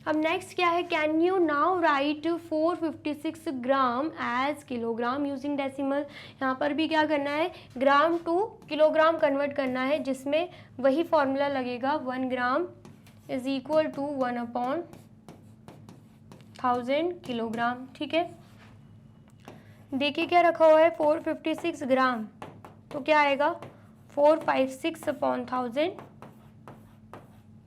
अब नेक्स्ट क्या है, can you now write 456 gram as kilogram using decimal. यहाँ पर भी क्या करना है, ग्राम टू किलोग्राम कन्वर्ट करना है, जिसमें वही फॉर्मूला लगेगा, 1 gram is equal to 1/1000 kilogram. ठीक है, देखिए क्या रखा हुआ है, 456 ग्राम, तो क्या आएगा, 456 अपॉन 1000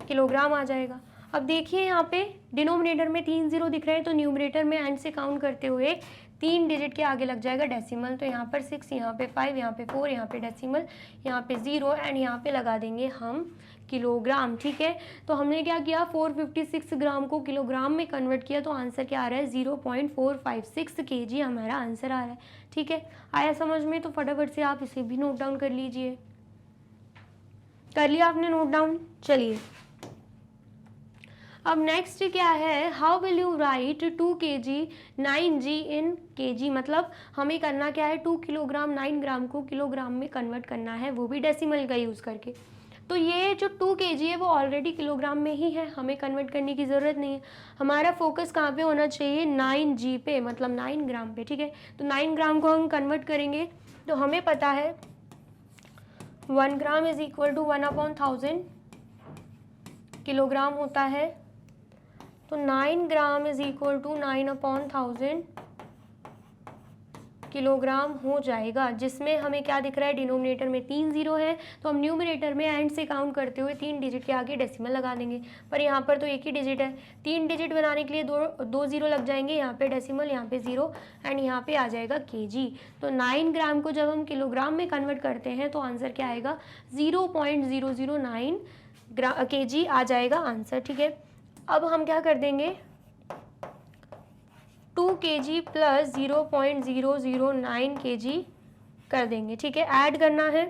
किलोग्राम आ जाएगा। अब देखिए यहाँ पे डिनोमिनेटर में 3 0 दिख रहे हैं, तो न्यूमरेटर में एंड से काउंट करते हुए 3 डिजिट के आगे लग जाएगा डेसिमल। तो यहाँ पर 6, यहाँ पे 5, यहाँ पे 4, यहाँ पे डेसिमल, यहाँ पे 0, एंड यहाँ पे लगा देंगे हम किलोग्राम। ठीक है, तो हमने क्या किया, 456 ग्राम को किलोग्राम में कन्वर्ट किया, तो आंसर क्या आ रहा है, 0.456 kg हमारा आंसर आ रहा है। ठीक है, आया समझ में। तो फटाफट से आप इसे भी नोट डाउन कर लीजिए। कर लिया आपने नोट डाउन, चलिए अब नेक्स्ट क्या है, how will you right 2 kg 9g in kg। मतलब हमें करना क्या है, 2 किलोग्राम 9 ग्राम को किलोग्राम में कन्वर्ट करना है, वो भी डेसिमल का यूज़ करके। तो ये जो 2 kg है वो ऑलरेडी किलोग्राम में ही है, हमें कन्वर्ट करने की ज़रूरत नहीं है। हमारा फोकस कहाँ पे होना चाहिए, 9g पे, मतलब 9 ग्राम पे। ठीक है, तो 9 ग्राम को हम कन्वर्ट करेंगे तो हमें पता है 1 gram is equal to 1/1000 kilogram होता है। तो 9 gram is equal to 9/1000 kilogram हो जाएगा, जिसमें हमें क्या दिख रहा है, डिनोमिनेटर में 3 0 है, तो हम न्यूमरेटर में एंड से काउंट करते हुए 3 डिजिट के आगे डेसिमल लगा देंगे। पर यहाँ पर तो एक ही डिजिट है, 3 डिजिट बनाने के लिए दो 0 लग जाएंगे, यहाँ पे डेसिमल, यहाँ पे 0, एंड यहाँ पे आ जाएगा केजी। तो 9 ग्राम को जब हम किलोग्राम में कन्वर्ट करते हैं तो आंसर क्या आएगा, 0.009 kg आ जाएगा आंसर, ठीक है। अब हम क्या कर देंगे, 2 kg प्लस 0.009 kg कर देंगे, ठीक है। ऐड करना है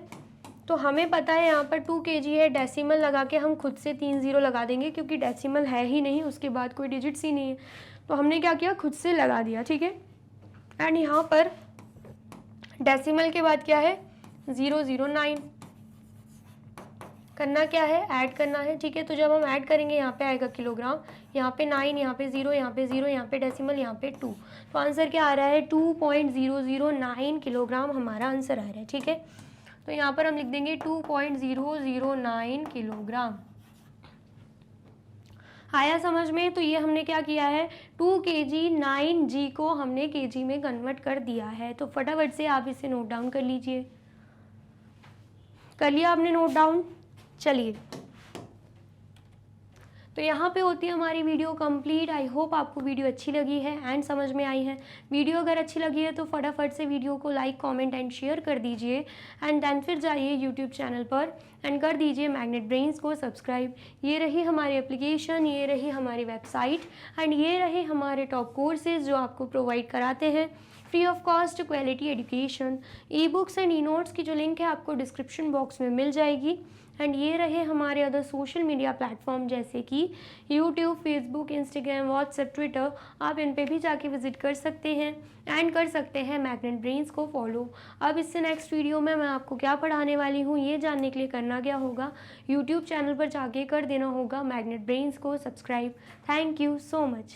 तो हमें पता है यहाँ पर 2 kg है, डेसिमल लगा के हम खुद से 3 0 लगा देंगे क्योंकि डेसिमल है ही नहीं, उसके बाद कोई डिजिट्स ही नहीं है, तो हमने क्या किया, खुद से लगा दिया, ठीक है। एंड यहाँ पर डेसिमल के बाद क्या है, 009 करना क्या है, ऐड करना है, ठीक है। तो जब हम ऐड करेंगे यहाँ पे आएगा किलोग्राम, यहाँ पे 9, यहाँ पे 0, यहाँ पे 0, यहाँ पे डेसिमल, यहाँ पे 2, तो आंसर क्या आ रहा है, 2.009 किलोग्राम हमारा आंसर आ रहा है, ठीक है। तो यहाँ पर हम लिख देंगे 2.009 किलोग्राम। आया समझ में? तो ये हमने क्या किया है, 2 kg 9g को हमने kg में कन्वर्ट कर दिया है। तो फटाफट से आप इसे नोट डाउन कर लीजिए। कर लिया आपने नोट डाउन? चलिए, तो यहाँ पे होती है हमारी वीडियो कंप्लीट। आई होप आपको वीडियो अच्छी लगी है एंड समझ में आई है। वीडियो अगर अच्छी लगी है तो फटाफट से वीडियो को लाइक, कमेंट एंड शेयर कर दीजिए एंड देन फिर जाइए यूट्यूब चैनल पर एंड कर दीजिए मैग्नेट ब्रेन्स को सब्सक्राइब। ये रही हमारी एप्लीकेशन, ये रही हमारी वेबसाइट एंड ये रहे हमारे टॉप कोर्सेज जो आपको प्रोवाइड कराते हैं free of cost quality education. E books and e notes की जो लिंक है आपको डिस्क्रिप्शन बॉक्स में मिल जाएगी। एंड ये रहे हमारे अदर सोशल मीडिया प्लेटफॉर्म जैसे कि YouTube, Facebook, Instagram, WhatsApp, Twitter, आप इन पे भी जाके विजिट कर सकते हैं एंड कर सकते हैं मैग्नेट ब्रेन्स को फॉलो। अब इससे नेक्स्ट वीडियो में मैं आपको क्या पढ़ाने वाली हूँ ये जानने के लिए करना क्या होगा, यूट्यूब चैनल पर जाके कर देना होगा मैग्नेट ब्रेन्स को subscribe. Thank you so much.